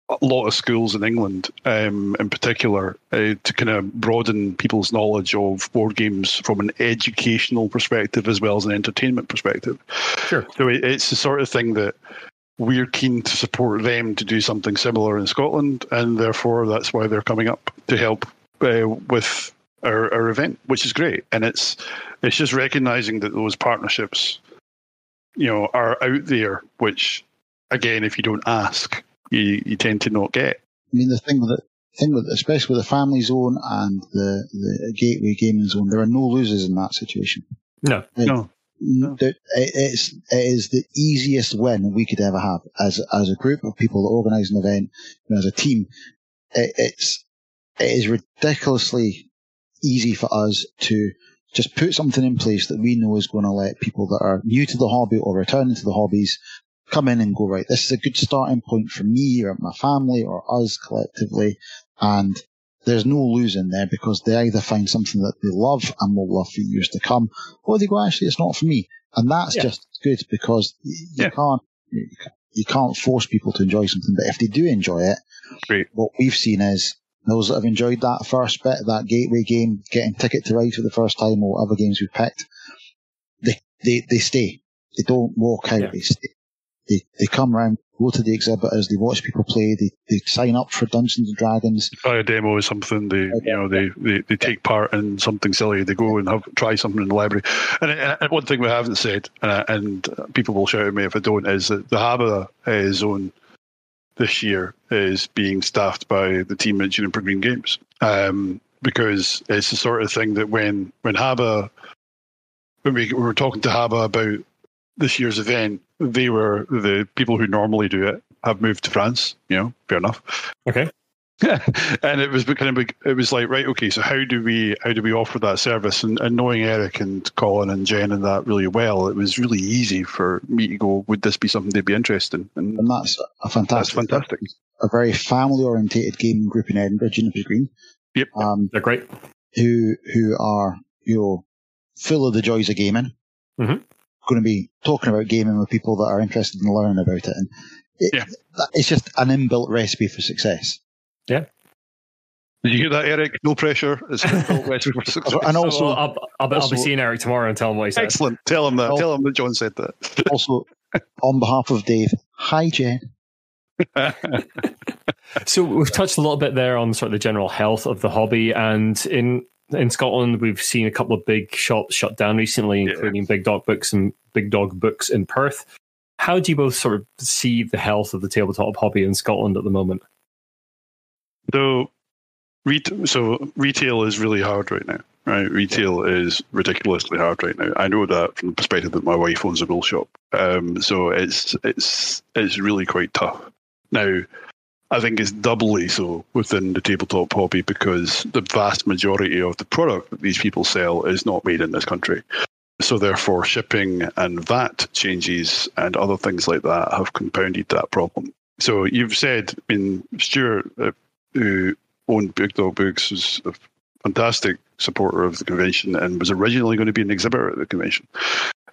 a lot of schools in England, in particular, to kind of broaden people's knowledge of board games from an educational perspective as well as an entertainment perspective. Sure. So it's the sort of thing that we're keen to support them to do something similar in Scotland, and therefore that's why they're coming up to help with our event, which is great. And it's just recognising that those partnerships, are out there, which, again, if you don't ask, you tend to not get. I mean, the thing with especially with the family zone and the gateway gaming zone, there are no losers in that situation. No. It is the easiest win we could ever have as a group of people that organise an event, as a team. It is ridiculously easy for us to just put something in place that we know is going to let people that are new to the hobby or returning to the hobbies come in and go, right, this is a good starting point for me or my family or us collectively. And there's no losing there, because they either find something that they love and will love for years to come, or they go, actually, it's not for me. And that's just good, because you you can't force people to enjoy something, but if they do enjoy it, great. What we've seen is those that have enjoyed that first bit, that gateway game, getting Ticket to Ride for the first time, or whatever games we've picked, they stay. They don't walk out. They stay. They come around, go to the exhibitors, they watch people play, they sign up for Dungeons and Dragons. Try a demo or something. They take part in something silly. They go and try something in the library. And one thing we haven't said, and people will shout at me if I don't, is that the Haba zone this year is being staffed by the team at Juniper Green Games, because it's the sort of thing that when we were talking to Haba about this year's event, they were the people who normally do it have moved to France. Fair enough. Okay. And it was like, right, okay, so how do we offer that service? And knowing Eric and Colin and Jen and that really well, it was really easy for me to go, would this be something they'd be interested in? And that's a fantastic. That's fantastic. A very family-orientated gaming group in Edinburgh, Juniper Green. Yep, they're great. Who are full of the joys of gaming. Mm-hmm. Going to be talking about gaming with people that are interested in learning about it, and it's just an inbuilt recipe for success. Yeah. Did you hear that, Eric? No pressure. It's an inbuilt recipe for success. And also, I'll be seeing Eric tomorrow and tell him what he said. Excellent. Tell him that. Tell him that John said that. Also, on behalf of Dave, hi Jen. So we've touched a little bit there on sort of the general health of the hobby, and in Scotland, we've seen a couple of big shops shut down recently, including Big Dog Books in Perth. How do you both sort of see the health of the tabletop hobby in Scotland at the moment? So retail is really hard right now, right? Retail is ridiculously hard right now. I know that from the perspective that my wife owns a wool shop. So it's really quite tough. Now, I think it's doubly so within the tabletop hobby because the vast majority of the product that these people sell is not made in this country. So therefore, shipping and VAT changes and other things like that have compounded that problem. So you've said, Stuart, who owned Big Dog Books, was a fantastic supporter of the convention and was originally going to be an exhibitor at the convention.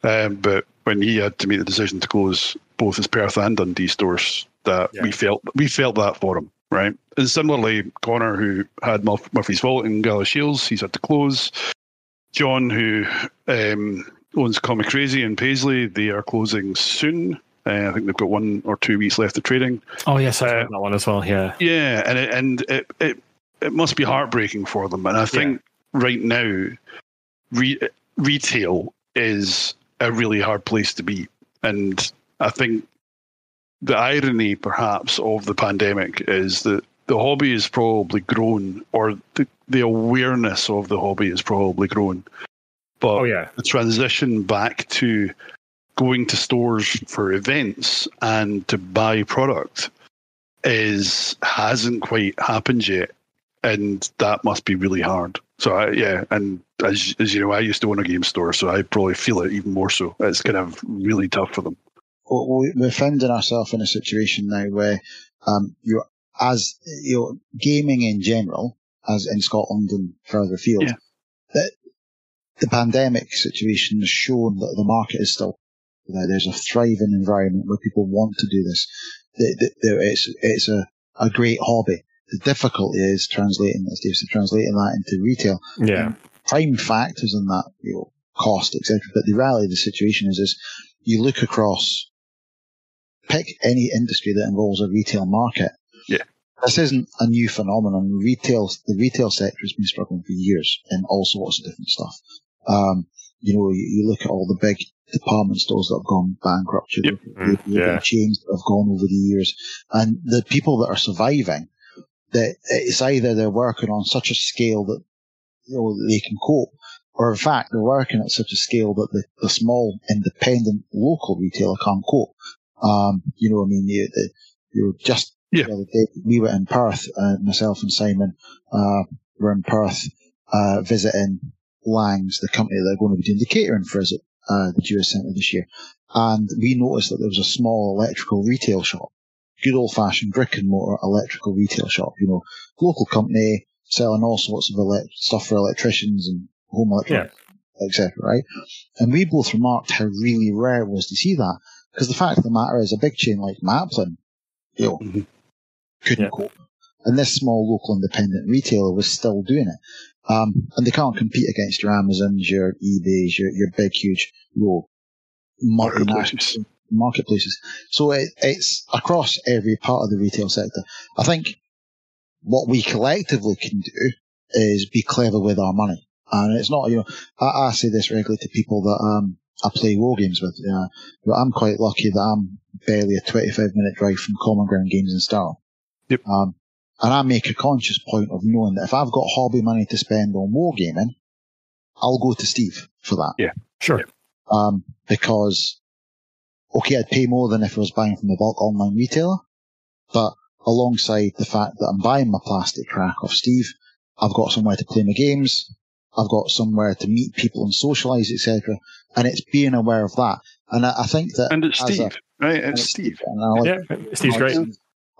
But when he had to make the decision to close both his Perth and Dundee stores, we felt that for him, right? And similarly, Connor, who had Murphy's Vault and Gala Shields, he's had to close. John, who owns Comic Crazy in Paisley, they are closing soon. I think they've got 1 or 2 weeks left of trading. Oh yes, I've heard that one as well. Yeah, yeah, and it must be heartbreaking for them. And I think right now, retail is a really hard place to be. And I think the irony, perhaps, of the pandemic is that the hobby has probably grown, or the awareness of the hobby has probably grown. But the transition back to going to stores for events and to buy product hasn't quite happened yet. And that must be really hard. So, and as you know, I used to own a game store, so I probably feel it even more so. It's kind of really tough for them. Well, we're finding ourselves in a situation now where gaming in general, as in Scotland and further afield, that the pandemic situation has shown that the market is still there. There's a thriving environment where people want to do this. It's a great hobby. The difficulty is translating that into retail. Yeah. And prime factors in that, cost, etc. But the reality of the situation is you look across, pick any industry that involves a retail market. Yeah. This isn't a new phenomenon. The retail sector has been struggling for years in all sorts of different stuff. You look at all the big department stores that have gone bankrupt, the chains that have gone over the years, and the people that are surviving, that it's either they're working on such a scale that they can cope, or in fact they're working at such a scale that the small independent local retailer can't cope. The other day we were in Perth, myself and Simon were in Perth visiting Lang's, the company that are going to be doing the catering for us at the Jewish Centre this year, and we noticed that there was a small electrical retail shop, good old-fashioned brick-and-mortar electrical retail shop, local company selling all sorts of stuff for electricians and home electronics, etc., right? And we both remarked how really rare it was to see that. Because the fact of the matter is, a big chain like Maplin, couldn't cope. And this small local independent retailer was still doing it. And they can't compete against your Amazons, your eBays, your big, huge, multinational marketplaces. So it's across every part of the retail sector. I think what we collectively can do is be clever with our money. And it's not, I say this regularly to people that I play war games with. But I'm quite lucky that I'm barely a 25-minute drive from Common Ground Games in Stirling. Yep. And I make a conscious point of knowing that if I've got hobby money to spend on wargaming, I'll go to Steve for that. Yeah, sure. Because, okay, I'd pay more than if I was buying from a bulk online retailer, but alongside the fact that I'm buying my plastic crack off Steve, I've got somewhere to play my games, I've got somewhere to meet people and socialise, etc. And it's being aware of that. And I think that... And it's Steve, right? It's Steve. Steve's great.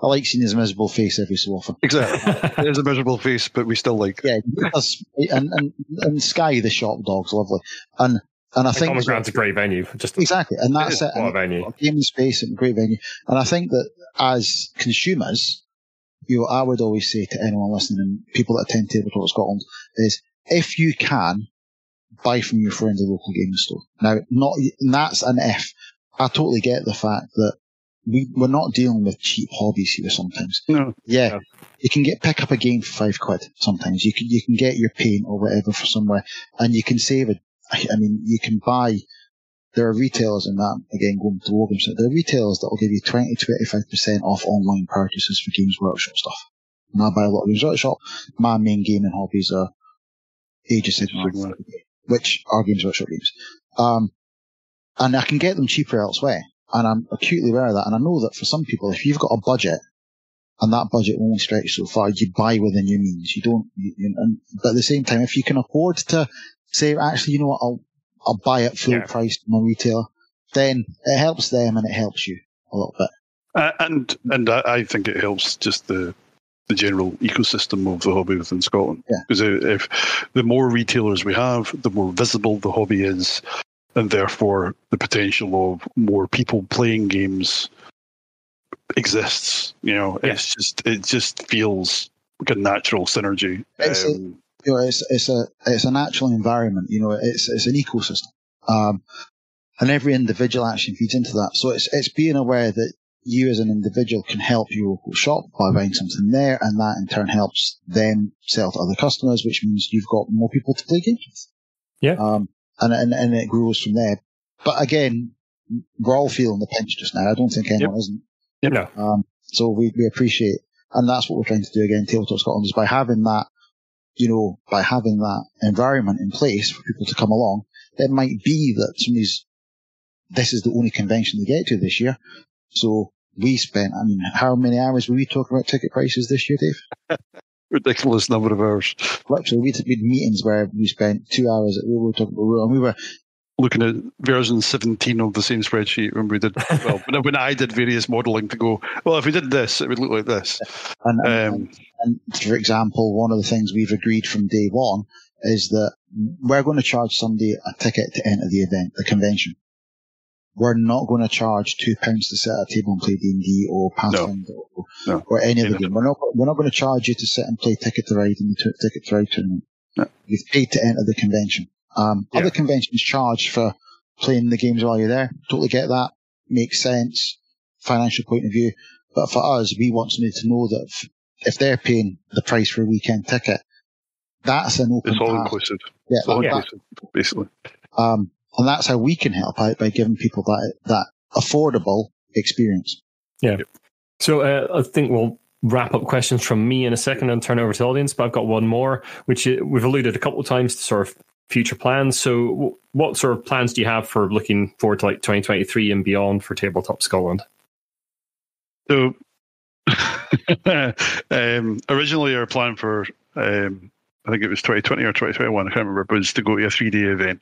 I like seeing his miserable face every so often. Exactly. There's a miserable face, but we still like it. Yeah, and Sky, the shop dog's lovely. And I think... Common Ground's a great venue. Exactly, and that's it. What a venue. Gaming space and a great venue. And I think that as consumers, I would always say to anyone listening and people that attend Tabletop Scotland is, if you can, buy from your friendly local gaming store. Now, that's an if. I totally get the fact that we're not dealing with cheap hobbies here sometimes. No. Yeah. You can pick up a game for £5 sometimes. You can get your paint or whatever for somewhere, and you can save it. I mean, you can buy, there are retailers in that, again, going to Boardgames, there are retailers that will give you 20-25% off online purchases for Games Workshop stuff. And I buy a lot of Games Workshop. My main gaming hobbies are Age of Sigmar, which are Games Workshop games. And I can get them cheaper elsewhere. And I'm acutely aware of that. And I know that for some people, if you've got a budget, and that budget won't stretch so far, you buy within your means. But at the same time, if you can afford to say, actually, you know what, I'll buy it full price from a retailer, then it helps them and it helps you a little bit. And I think it helps just the general ecosystem of the hobby within Scotland. Because if the more retailers we have, the more visible the hobby is, and therefore the potential of more people playing games exists. It just feels like a natural synergy. It's a natural environment. It's an ecosystem, and every individual action feeds into that. So it's being aware that you as an individual can help your local shop by buying something there, and that in turn helps them sell to other customers, which means you've got more people to play games with. Yeah. And it grows from there. But again, we're all feeling the pinch just now. I don't think anyone isn't. No. So we appreciate, and that's what we're trying to do again, Tabletop Scotland, is by having that, by having that environment in place for people to come along. It might be that this is the only convention they get to this year. So we spent, how many hours were we talking about ticket prices this year, Dave? Ridiculous number of hours. Literally, we had meetings where we spent 2 hours. We were looking at version 17 of the same spreadsheet when we did. Well, when I did various modelling to go, well, if we did this, it would look like this. And for example, one of the things we've agreed from day one is that we're going to charge somebody a ticket to enter the event, the convention. We're not going to charge £2 to sit at a table and play D&D or Pathfinder or any other game. We're not going to charge you to sit and play Ticket to Ride in the Ticket to Ride tournament. No. You've paid to enter the convention. Other conventions charge for playing the games while you're there. Totally get that. Makes sense. Financial point of view. But for us, we want somebody to know that if they're paying the price for a weekend ticket, that's an open It's all path. inclusive. Yeah, it's all inclusive, basically. And that's how we can help out, by giving people that affordable experience. Yeah. So I think we'll wrap up questions from me in a second and turn it over to the audience. But I've got one more, which we've alluded a couple of times to sort of future plans. So what sort of plans do you have for looking forward to 2023 and beyond for Tabletop Scotland? So originally our plan for, I think it was 2020 or 2021, I can't remember, but was to go to a 3-day event.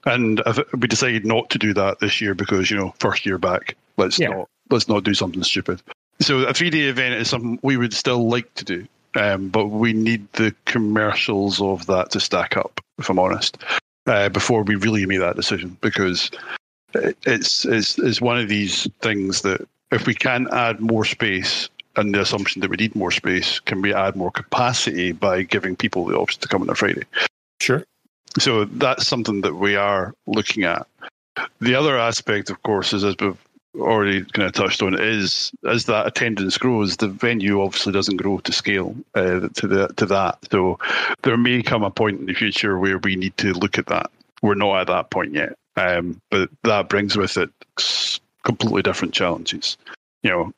And we decided not to do that this year because, first year back, let's not do something stupid. So a 3-day event is something we would still like to do, but we need the commercials of that to stack up, if I'm honest, before we really make that decision. Because it's one of these things that if we can add more space, and the assumption that we need more space, can we add more capacity by giving people the option to come on a Friday? Sure. So that's something that we are looking at. The other aspect, of course, is, as we've already kind of touched on, is as that attendance grows, the venue obviously doesn't grow to scale to that. So there may come a point in the future where we need to look at that. We're not at that point yet, but that brings with it completely different challenges.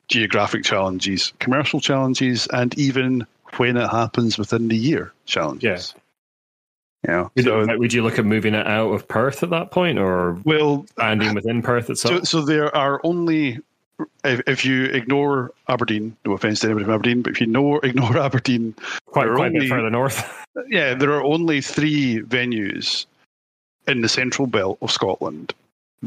Geographic challenges, commercial challenges, and even when it happens within the year challenges. Yeah. Would you look at moving it out of Perth at that point, or standing within Perth itself? So there are only, if you ignore Aberdeen, no offence to anybody from Aberdeen, but if you ignore Aberdeen, quite a bit further north. Yeah, there are only 3 venues in the central belt of Scotland.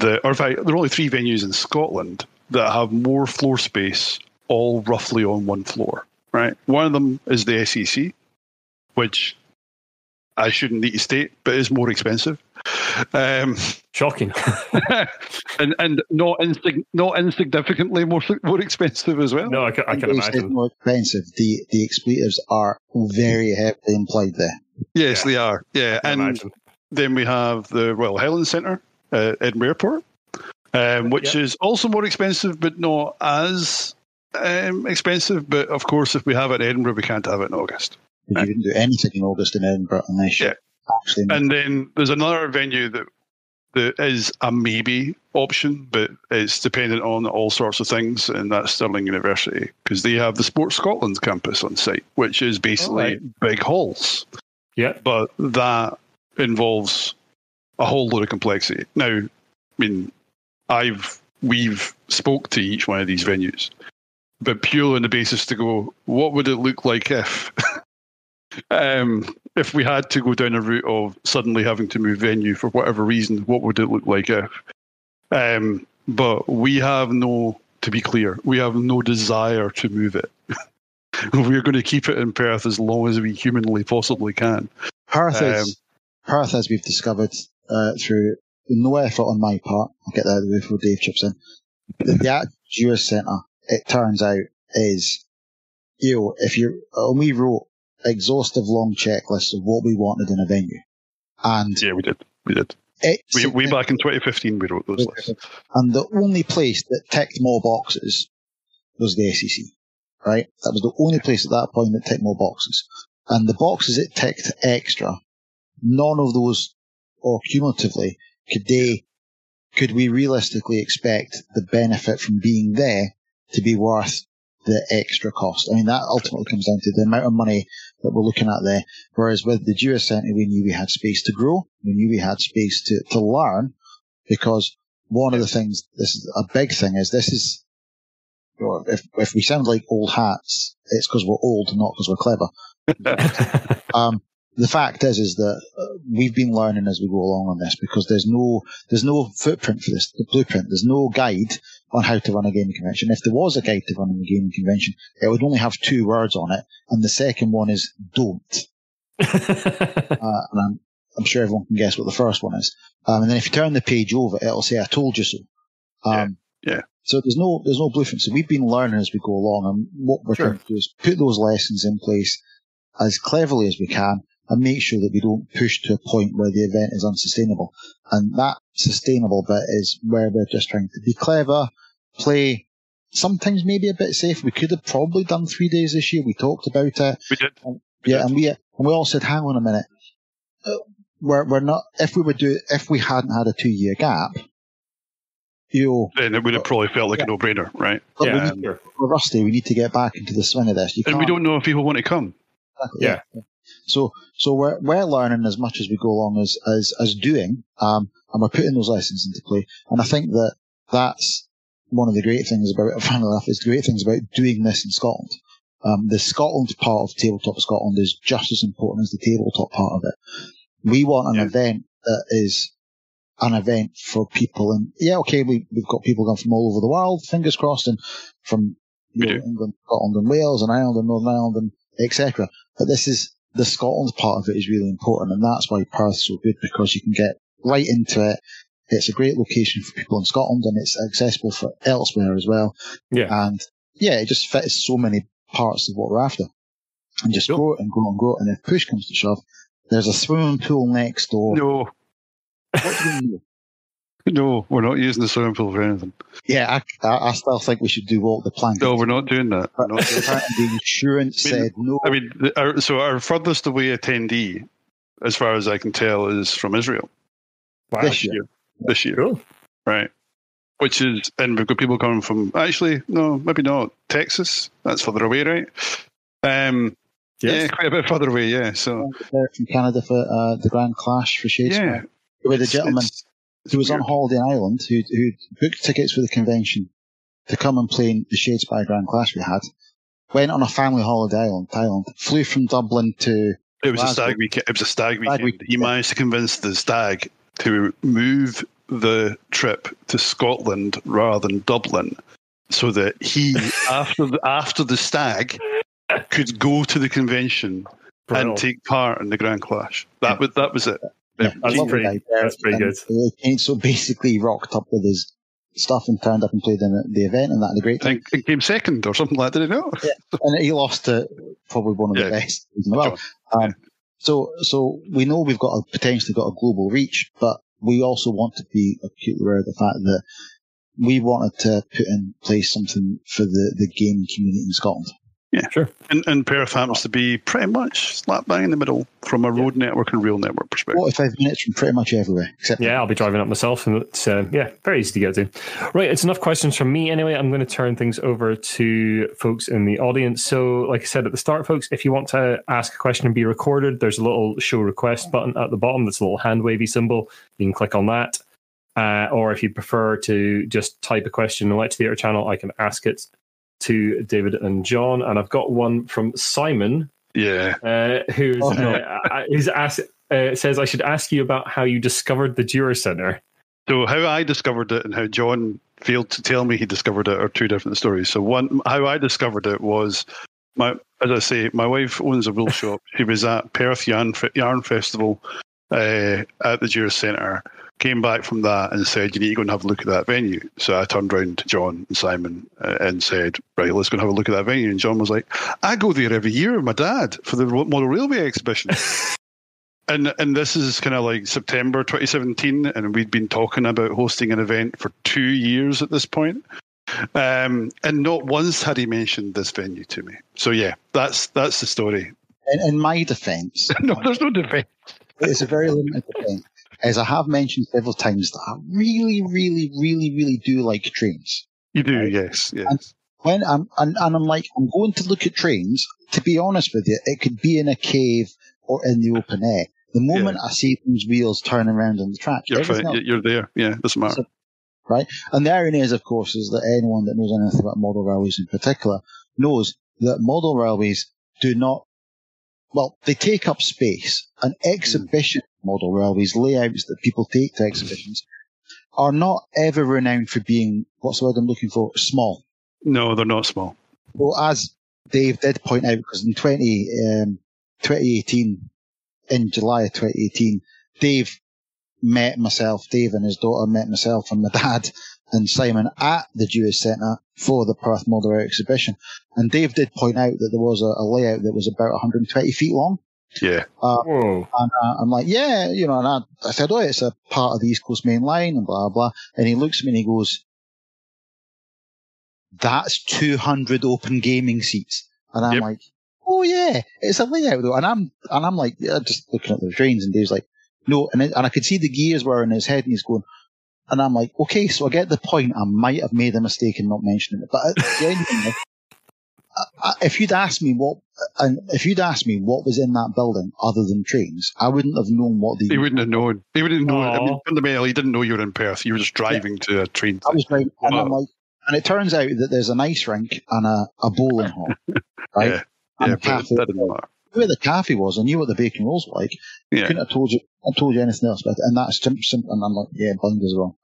In fact, there are only 3 venues in Scotland that have more floor space, all roughly on one floor. Right. One of them is the SEC, which I shouldn't need to state, but is more expensive. Shocking. and not insignificantly more expensive as well. No, I can imagine. More expensive. The expletives are very heavily implied there. Yes, they are. Yeah, and then we have the Royal Highland Centre at Edinburgh Airport, which is also more expensive, but not as expensive. But of course, if we have it in Edinburgh, we can't have it in August. You wouldn't do anything in August in Edinburgh unless you actually. And then there's another venue that is a maybe option, but it's dependent on all sorts of things, and that's Stirling University, because they have the Sports Scotland campus on site, which is basically big halls. Yeah. But that involves a whole load of complexity. Now, I mean, we've spoke to each one of these venues, but purely on the basis to go, what would it look like if we had to go down a route of suddenly having to move venue for whatever reason, what would it look like if? But we have to be clear, we have no desire to move it. We're going to keep it in Perth as long as we humanly possibly can. Perth, as we've discovered through no effort on my part, I'll get that out of the way before Dave chips in, the Jewish Centre, it turns out, is, we wrote exhaustive long checklists of what we wanted in a venue. And yeah, we did. Way back in 2015 we wrote those lists. And the only place that ticked more boxes was the SEC, right? That was the only place at that point that ticked more boxes. And the boxes it ticked extra, none of those, or cumulatively, could we realistically expect the benefit from being there to be worth the extra cost? I mean, that ultimately comes down to the amount of money that we're looking at there. Whereas with the Jewish Centre, we knew we had space to grow. We knew we had space to learn, because one of the things, this is a big thing, is this is, if we sound like old hats, it's because we're old, not because we're clever. The fact is that we've been learning as we go along on this, because there's no footprint for this, the blueprint. There's no guide on how to run a gaming convention. If there was a guide to running a gaming convention, it would only have 2 words on it, and the second one is don't. And I'm sure everyone can guess what the first one is. And then if you turn the page over, it'll say, "I told you so." Yeah. So there's no blueprint. So we've been learning as we go along, and what we're trying to do is put those lessons in place as cleverly as we can, and make sure that we don't push to a point where the event is unsustainable. And that sustainable bit is where we're just trying to be clever, play, sometimes maybe a bit safe. We could have probably done 3 days this year. We talked about it. We did. And we all said, hang on a minute. We're not, if we hadn't had a 2-year gap, then it would have probably felt like a no-brainer, right? We're rusty. We need to get back into the swing of this. And we don't know if people want to come. Exactly, yeah. So we're learning as much as we go along as doing, and we're putting those lessons into play. And I think that's one of the great things about doing this in Scotland. The Scotland part of Tabletop Scotland is just as important as the tabletop part of it. We want an event that is an event for people, and we've got people going from all over the world, fingers crossed, and from England, Scotland, and Wales, and Ireland, and Northern Ireland, and etc. But this is the Scotland part of it is really important, and that's why Perth's so good, because you can get right into it. It's a great location for people in Scotland, and it's accessible for elsewhere as well. Yeah. And yeah, it just fits so many parts of what we're after. And just grow it and grow and grow it. And if push comes to shove, there's a swimming pool next door. No. What do you mean? No, we're not using the swimming pool for anything. Yeah, I still think we should do walk the plank. No, we're not doing that. But the insurance said no. I mean, our furthest away attendee, as far as I can tell, is from Israel. Wow. This year. Cool. Right. Which is, and we've got people coming from, actually, no, maybe not, Texas. That's further away, right? Yes. Yeah, quite a bit further away, yeah. So from Canada for the Grand Clash for Shadespire. Yeah. With a gentleman who was weird. on holiday in Ireland, who booked tickets for the convention to come and play in the Shadespire Grand Clash we had, went on a family holiday in Thailand, flew from Dublin to It was Glasgow. a stag weekend. It was a stag weekend. weekend, He managed to convince the stag to move the trip to Scotland rather than Dublin, so that he, after the stag, could go to the Brilliant. and take part in the Grand Clash. That was it. Yeah, That's lovely pretty- guy there. that's pretty And good. he so basically he rocked up with his stuff and turned up and played in the event, and that had a great I time. think it came second or something like that. Did it not? Yeah. And he lost to probably one of the best in the world. So we know we've got potentially got a global reach, but we also want to be acutely aware of the fact that we wanted to put in place something for the gaming community in Scotland. Yeah, sure. And Perth happens to be pretty much slap bang in the middle from a road network and rail network perspective. 45 minutes from pretty much everywhere, except Yeah, I'll be driving up myself, and it's very easy to get to. Right, it's enough questions from me. Anyway, I'm going to turn things over to folks in the audience. So, like I said at the start, folks, if you want to ask a question and be recorded, there's a little show request button at the bottom. That's a little hand wavy symbol. You can click on that. Or if you prefer to just type a question in the Let's Theatre channel, I can ask it to David and John. And I've got one from Simon. Yeah. Who's asked. Says I should ask you about how you discovered the Jura Centre. So how I discovered it and how John failed to tell me he discovered it are two different stories. So one, how I discovered it was, as I say, my wife owns a wool shop. She was at Perth Yarn Festival at the Jura Centre, came back from that and said, you need to go and have a look at that venue. So I turned around to John and Simon and said, right, let's go and have a look at that venue. And John was like, I go there every year with my dad for the Model Railway exhibition. And this is kind of like September 2017, and we'd been talking about hosting an event for 2 years at this point. And not once had he mentioned this venue to me. So yeah, that's the story. in my defence, No, there's no defence. it's a very limited defence. As I have mentioned several times, that I really, really, really, really do like trains. You do, yes. And when I'm like, I'm going to look at trains. To be honest with you, it could be in a cave or in the open air. The moment I see those wheels turn around on the track, you're there. Yeah, doesn't matter. Right? And the irony is, of course, is that anyone that knows anything about model railways in particular knows that model railways do not, well, they take up space. An exhibition model railways, layouts that people take to exhibitions, are not ever renowned for being, what's the word I'm looking for, small. No, they're not small. Well, as Dave did point out, because in 2018, in July of 2018, Dave and his daughter met myself and my dad and Simon at the Jewish Centre for the Perth Model Rail exhibition. And Dave did point out that there was a layout that was about 120 feet long. Yeah. Whoa. And I'm like, yeah, and I said, oh, it's a part of the East Coast Main Line and blah, blah. And he looks at me and he goes, that's 200 open gaming seats. And I'm like, oh yeah, it's a layout though. And I'm like, yeah, just looking at the trains, and Dave's like, no. And I could see the gears were in his head, and he's going, and I'm like, okay, so I get the point. I might have made a mistake in not mentioning it, but genuinely, if you'd asked me what was in that building other than trains, I wouldn't have known what He wouldn't have known. He wouldn't know. I mean, Aww. fundamentally, he didn't know you were in Perth. You were just driving to a train. I was driving, and I'm like, and it turns out that there's an ice rink and a bowling hall, right? Yeah. And Yeah, a cafe. that didn't matter. Where the cafe was, I knew what the bacon rolls were like. Yeah. Couldn't have told you anything else about it. And that's simple. And I'm like, yeah, blind as well.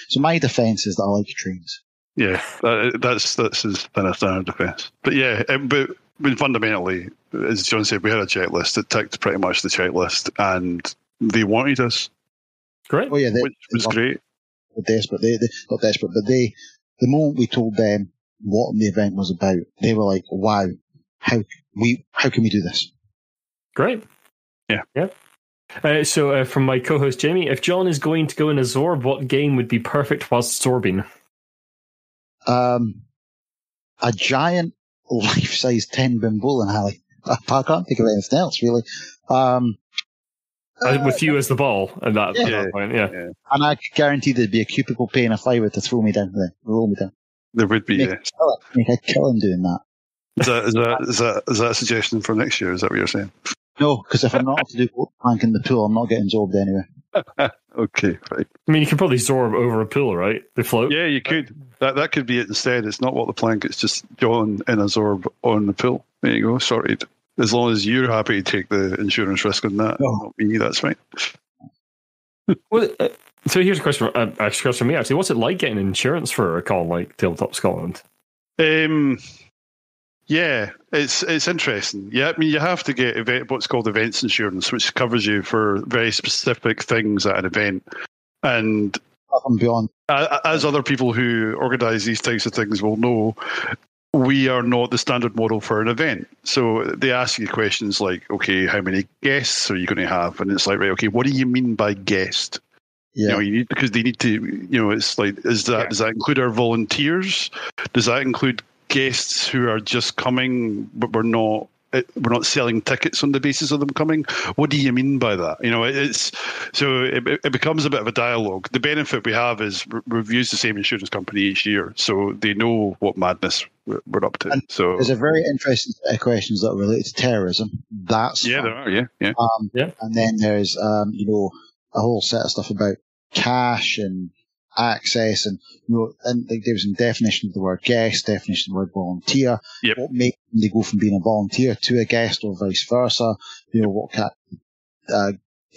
So my defence is that I like trains. Yeah, that's his kind of standard defence. But yeah, but fundamentally, as John said, we had a checklist. It ticked pretty much the checklist, and they wanted us. Great. Oh yeah, which was great. Desperate. They not desperate, but the moment we told them what the event was about, they were like, "Wow, how can we do this?" Great. Yeah. So from my co-host Jamie, if John is going to go in Azorb, what game would be perfect whilst absorbing? A giant life-size 10-bin bowling alley. I can't think of anything else really. With you as the ball at that point, yeah. And I guarantee there'd be a cubicle paying a fiver to throw me down there, roll me down. There would be, Make a killing doing that. Is that a suggestion for next year? Is that what you're saying? No, because if I'm not to do plank in the pool, I'm not getting zorbed anyway. Okay, right. I mean, you could probably zorb over a pool, right? They float. Yeah, you could. That could be it instead. It's not what the plank. It's just John in a zorb on the pool. There you go. Sorted. As long as you're happy to take the insurance risk on that, not me. That's fine. Well, so here's a question. Question for me actually. What's it like getting insurance for a con like Tabletop Scotland? Yeah, it's interesting. Yeah, I mean, you have to get what's called events insurance, which covers you for very specific things at an event. And beyond, as other people who organise these types of things will know, we are not the standard model for an event. So they ask you questions like, okay, how many guests are you going to have? And it's like, right, okay, what do you mean by guest? Yeah. Because they need to, it's like, does that include our volunteers? Does that include guests who are just coming, but we're not selling tickets on the basis of them coming? What do you mean by that? It becomes a bit of a dialogue. The benefit we have is we've used the same insurance company each year, so they know what madness we're up to. And so there's a very interesting set of questions that relate to terrorism. That's fun. There are, yeah. And then there's a whole set of stuff about cash and access, and and like there was a definition of the word guest, definition of the word volunteer. Yep. What makes them they go from being a volunteer to a guest, or vice versa? What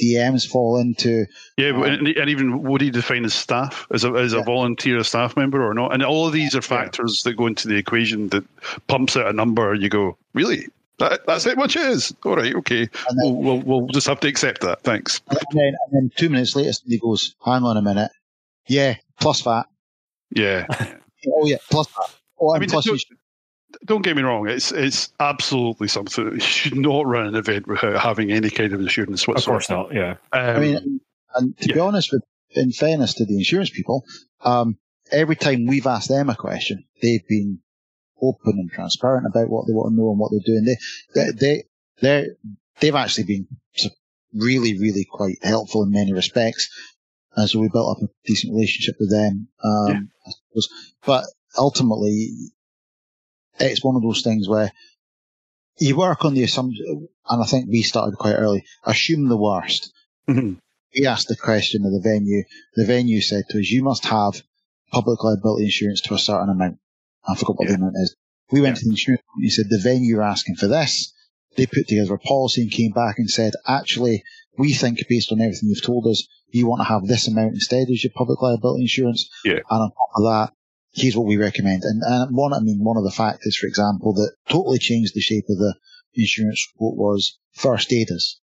DMs fall into? Yeah, and even what do you define as staff? As a volunteer, a staff member, or not? And all of these are factors that go into the equation that pumps out a number. You go, really? That's how much it is. All right, okay. We'll just have to accept that. Thanks. And then 2 minutes later, somebody goes, "Hang on a minute. Yeah, plus that." Yeah. Oh yeah, plus that. Oh, I mean, plus don't get me wrong. It's absolutely something. You should not run an event without having any kind of insurance whatsoever. Of course not. Yeah. And to be honest, in fairness to the insurance people, every time we've asked them a question, they've been open and transparent about what they want to know and what they're doing. They've actually been really, really quite helpful in many respects. And so we built up a decent relationship with them. I suppose. But ultimately, it's one of those things where you work on the assumption, and I think we started quite early, assume the worst. Mm-hmm. We asked the question of the venue. The venue said to us, you must have public liability insurance to a certain amount. I forgot what the amount is. We went to the insurance company and said, the venue are asking for this. They put together a policy and came back and said, actually, we think based on everything you've told us, you want to have this amount instead as your public liability insurance. Yeah. And on top of that, here's what we recommend. And one of the factors, for example, that totally changed the shape of the insurance quote was first aiders.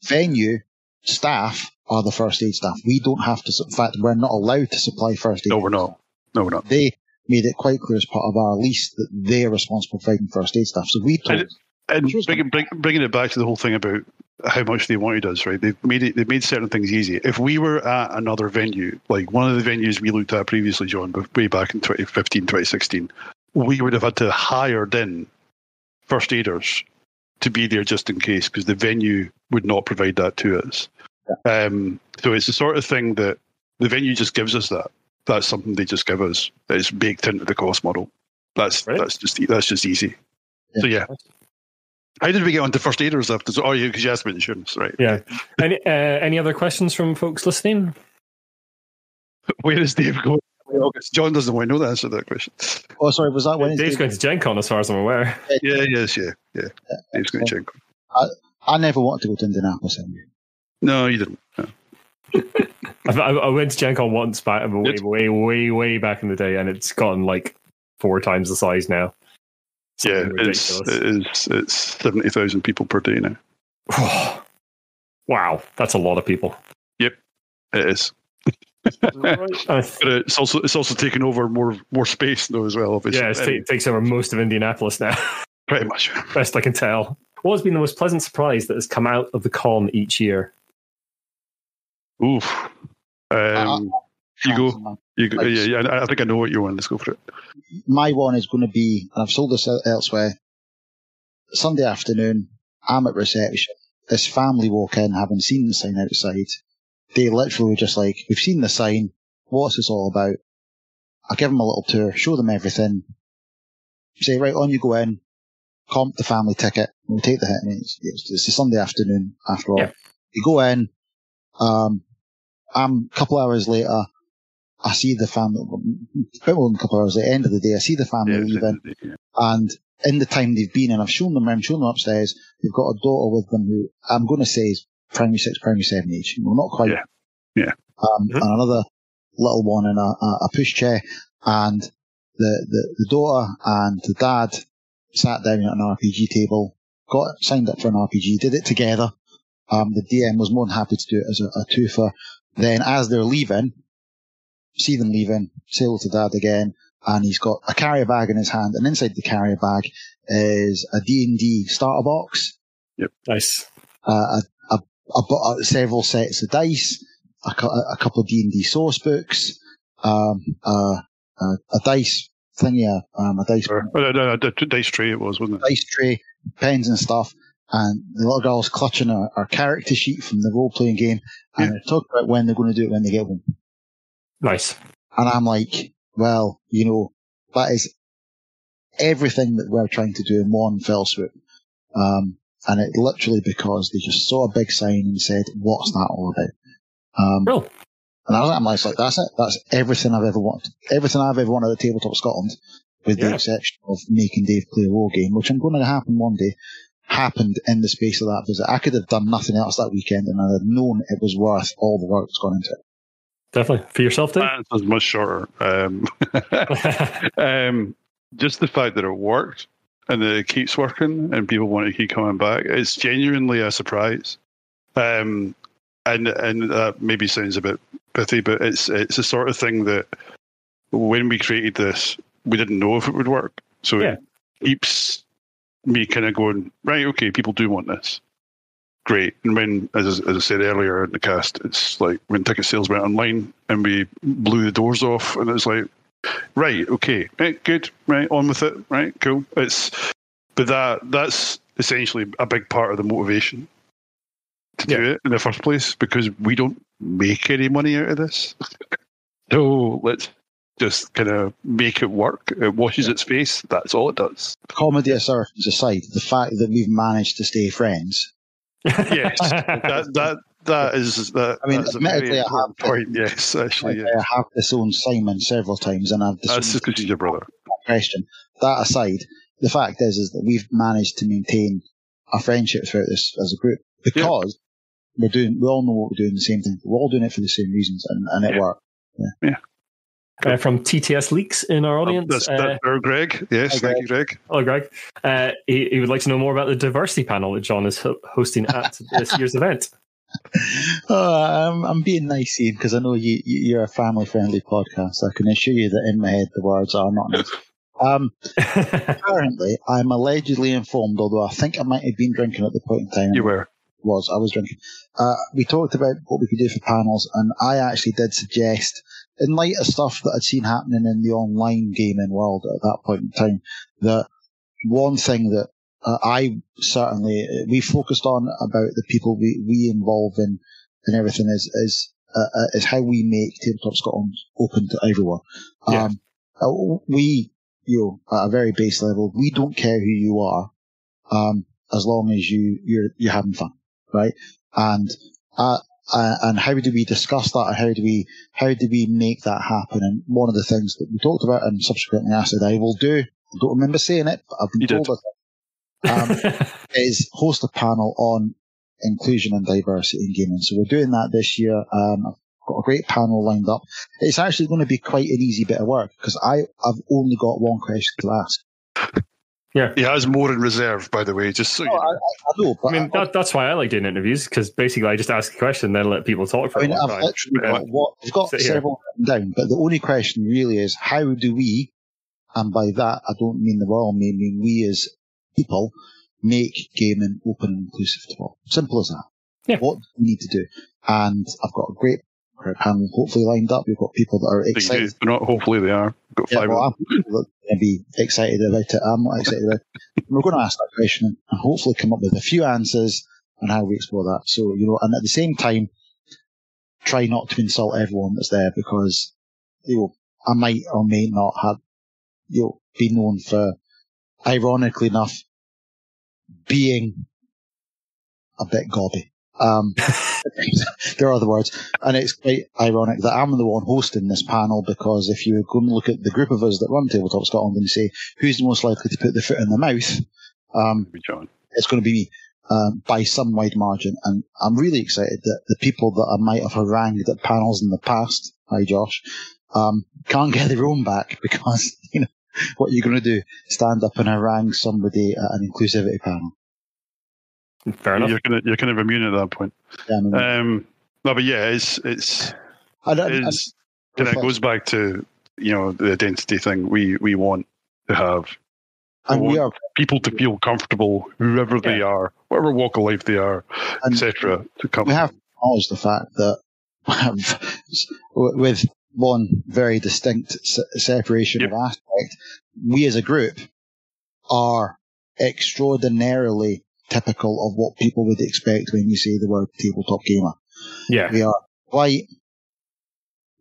Venue staff are the first aid staff. We don't have to, in fact, we're not allowed to supply first aid. No, we're not. They made it quite clear as part of our lease that they're responsible for providing first aid staff. So we told and bringing it back to the whole thing about how much they wanted us, right? They've made certain things easy. If we were at another venue, like one of the venues we looked at previously, John, way back in 2015, 2016, we would have had to hire in first aiders to be there just in case, because the venue would not provide that to us. Yeah. So it's the sort of thing that the venue just gives us that. That's something they just give us. It's baked into the cost model. That's just easy. Yeah. So yeah. How did we get onto first aiders after? Oh, because you asked about insurance, right? Yeah. Any other questions from folks listening? Where is Dave going? John doesn't want to know the answer to that question. Oh, sorry, was that when Dave's going to Gen Con, as far as I'm aware. Yeah. Dave's going to Gen Con. I never wanted to go to Indianapolis anyway. No, you didn't. No. I went to Gen Con once back, way back in the day, and it's gotten like 4 times the size now. It's 70,000 people per day now. Wow, that's a lot of people. Yep, it is. Right. But it's also taken over more space though as well. Obviously, Yeah, it takes over most of Indianapolis now. pretty much. Best I can tell. What has been the most pleasant surprise that has come out of the con each year? Oof. You go. Yeah. I think I know what you want. Let's go for it. My one is going to be, and I've sold this elsewhere. Sunday afternoon, I'm at reception. This family walk in, having seen the sign outside. They literally were just like, we've seen the sign. What's this all about? I give them a little tour, show them everything. Say, right, on you go in, comp the family ticket, and we'll take the hit. I mean, it's a Sunday afternoon, after all. Yeah. You go in, a couple hours later, I see the family, a bit more than a couple hours, at the end of the day, I see the family leaving, and in the time they've been in, I've shown them around, shown them upstairs, they've got a daughter with them who I'm going to say is primary 6, primary 7 age. Well, not quite. Yeah. And another little one in a pushchair, and the daughter and the dad sat down at an RPG table, signed up for an RPG, did it together. The DM was more than happy to do it as a twofer. Then as they're leaving, see them leaving, say hello to dad again, and he's got a carrier bag in his hand, and inside the carrier bag is a D&D starter box. Yep. Nice. Several sets of dice, a couple of D&D source books, a dice thingy, a dice... a dice tray it was, wasn't it? Dice tray, pens and stuff, and the little girl's clutching her character sheet from the role-playing game, and they're talking about when they're going to do it when they get home. Nice. And I'm like, well, that is everything that we're trying to do in one fell swoop. And it literally because they just saw a big sign and said, what's that all about? And I'm like, that's it. That's everything I've ever wanted. Everything I've ever wanted at Tabletop Scotland, with the exception of making Dave play a role game, which I'm going to happen one day, happened in the space of that visit. I could have done nothing else that weekend, and I'd have known it was worth all the work that's gone into it. Definitely. For yourself, Dave? It was much shorter. Just the fact that it worked and that it keeps working and people want to keep coming back, it's genuinely a surprise. And that maybe sounds a bit pithy, but it's the sort of thing that when we created this, we didn't know if it would work. So it keeps me kind of going, right, okay, people do want this. Great. And when, as I said earlier in the cast, it's like when ticket sales went online and we blew the doors off, and it's like, right, okay, right, good, right, on with it, right, cool. But that's essentially a big part of the motivation to do it in the first place, because we don't make any money out of this. So let's just kind of make it work. It washes its face. That's all it does. Comedy aside, the fact that we've managed to stay friends. Yes, that is that. I mean, that's admittedly, I have point. Yes, actually, I have disowned Simon several times, and I've disowned. That's just because he's your brother. Question. That aside, the fact is that we've managed to maintain a friendship throughout this as a group because we all know what we're doing, the same thing. We're all doing it for the same reasons, and it worked. Yeah. From TTS Leaks in our audience. That's Greg. Yes, thank you, Greg. Hello, Greg. He would like to know more about the diversity panel that John is hosting at this year's event. I'm being nice, Ian, because I know you're a family-friendly podcast. I can assure you that in my head the words are not nice. Apparently, I'm allegedly informed, although I think I might have been drinking at the point in time. You were. I was drinking. We talked about what we could do for panels, and I actually did suggest, in light of stuff that I'd seen happening in the online gaming world at that point in time, that one thing that we focused on about the people we involve in everything is how we make Tabletop Scotland open to everyone. We, at a very base level, we don't care who you are, as long as you're having fun, right? And how do we discuss that, and how do we make that happen? And one of the things that we talked about, and subsequently I said I will do, I don't remember saying it, but I've been told it, is host a panel on inclusion and diversity in gaming. So we're doing that this year. I've got a great panel lined up. It's actually going to be quite an easy bit of work, because I've only got one question to ask. Yeah. He has more in reserve, by the way, just so you know. I know, but I mean, that's why I like doing interviews, because basically I just ask a question and then let people talk for a long time. I've got several written down, but the only question really is, how do we, and by that I don't mean the Royal, I mean we as people, make gaming open and inclusive to all? Simple as that. Yeah. What do we need to do? And I've got a great panel hopefully lined up. We've got people that are excited. Not hopefully they are. We've got 5 I'm going to be excited about it. I'm not excited about it. We're going to ask that question and hopefully come up with a few answers on how we explore that. So, and at the same time, try not to insult everyone that's there, because, I might or may not have, be known for, ironically enough, being a bit gobby. There are other words, and it's quite ironic that I'm the one hosting this panel, because if you go and look at the group of us that run Tabletop Scotland and you say who's the most likely to put the foot in the mouth, it's going to be me, by some wide margin. And I'm really excited that the people that I might have harangued at panels in the past, hi Josh, can't get their own back, because what are you going to do? Stand up and harangue somebody at an inclusivity panel? Fair enough. You're kind of immune at that point. Yeah, no, but yeah, it goes back to the identity thing. We want to have, people to feel comfortable, whoever they are, whatever walk of life they are, etc. To come. We have to acknowledge the fact that with one very distinct separation of aspect, we as a group are extraordinarily typical of what people would expect when you say the word tabletop gamer. Yeah. We are white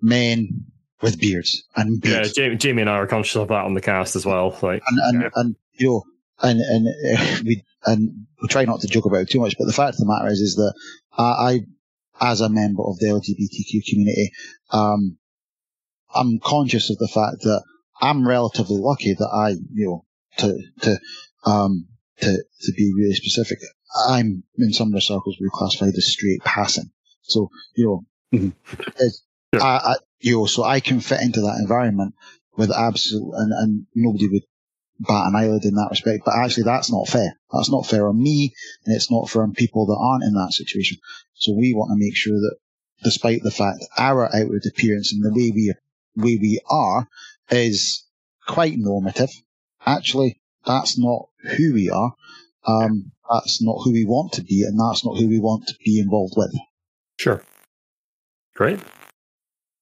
men with beards and beards. Yeah, Jamie and I are conscious of that on the cast as well. We try not to joke about it too much, but the fact of the matter is that I, as a member of the LGBTQ community, I'm conscious of the fact that I'm relatively lucky that to be really specific, I'm in some of the circles we classified as straight passing. So, so I can fit into that environment with absolute, and nobody would bat an eyelid in that respect. But actually, that's not fair. That's not fair on me, and it's not fair on people that aren't in that situation. So we want to make sure that, despite the fact our outward appearance and the way we are is quite normative, actually, that's not who we are. That's not who we want to be, and that's not who we want to be involved with. Sure. Great.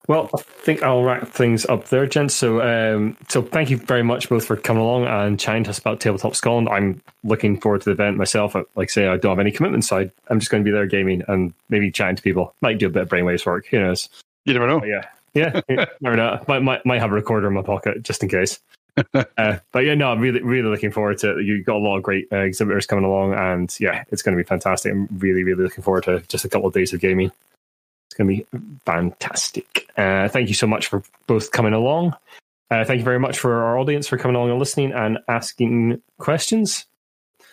Well, I think I'll wrap things up there, gents. So thank you very much both for coming along and chatting to us about Tabletop Scotland. I'm looking forward to the event myself. Like I say, I don't have any commitments, so I'm just going to be there gaming and maybe chatting to people. Might do a bit of brainwaves work. Who knows? You never know. Yeah. Never know. Might have a recorder in my pocket just in case. But yeah, no, I'm really looking forward to it. You've got a lot of great exhibitors coming along, and yeah, it's going to be fantastic. I'm really looking forward to just a couple of days of gaming. It's going to be fantastic. Thank you so much for both coming along. Thank you very much for our audience for coming along and listening and asking questions.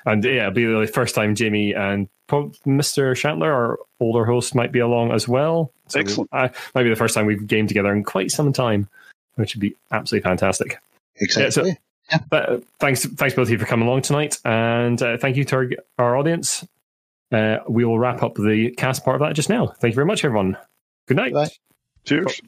And yeah, it'll be the first time Jamie and Mr. Shatler, our older host, might be along as well. So excellent. Might be the first time we've gamed together in quite some time, which would be absolutely fantastic. Exactly. But thanks both of you for coming along tonight, and thank you to our audience. We will wrap up the cast part of that just now. Thank you very much, everyone. Good night. Bye. Cheers.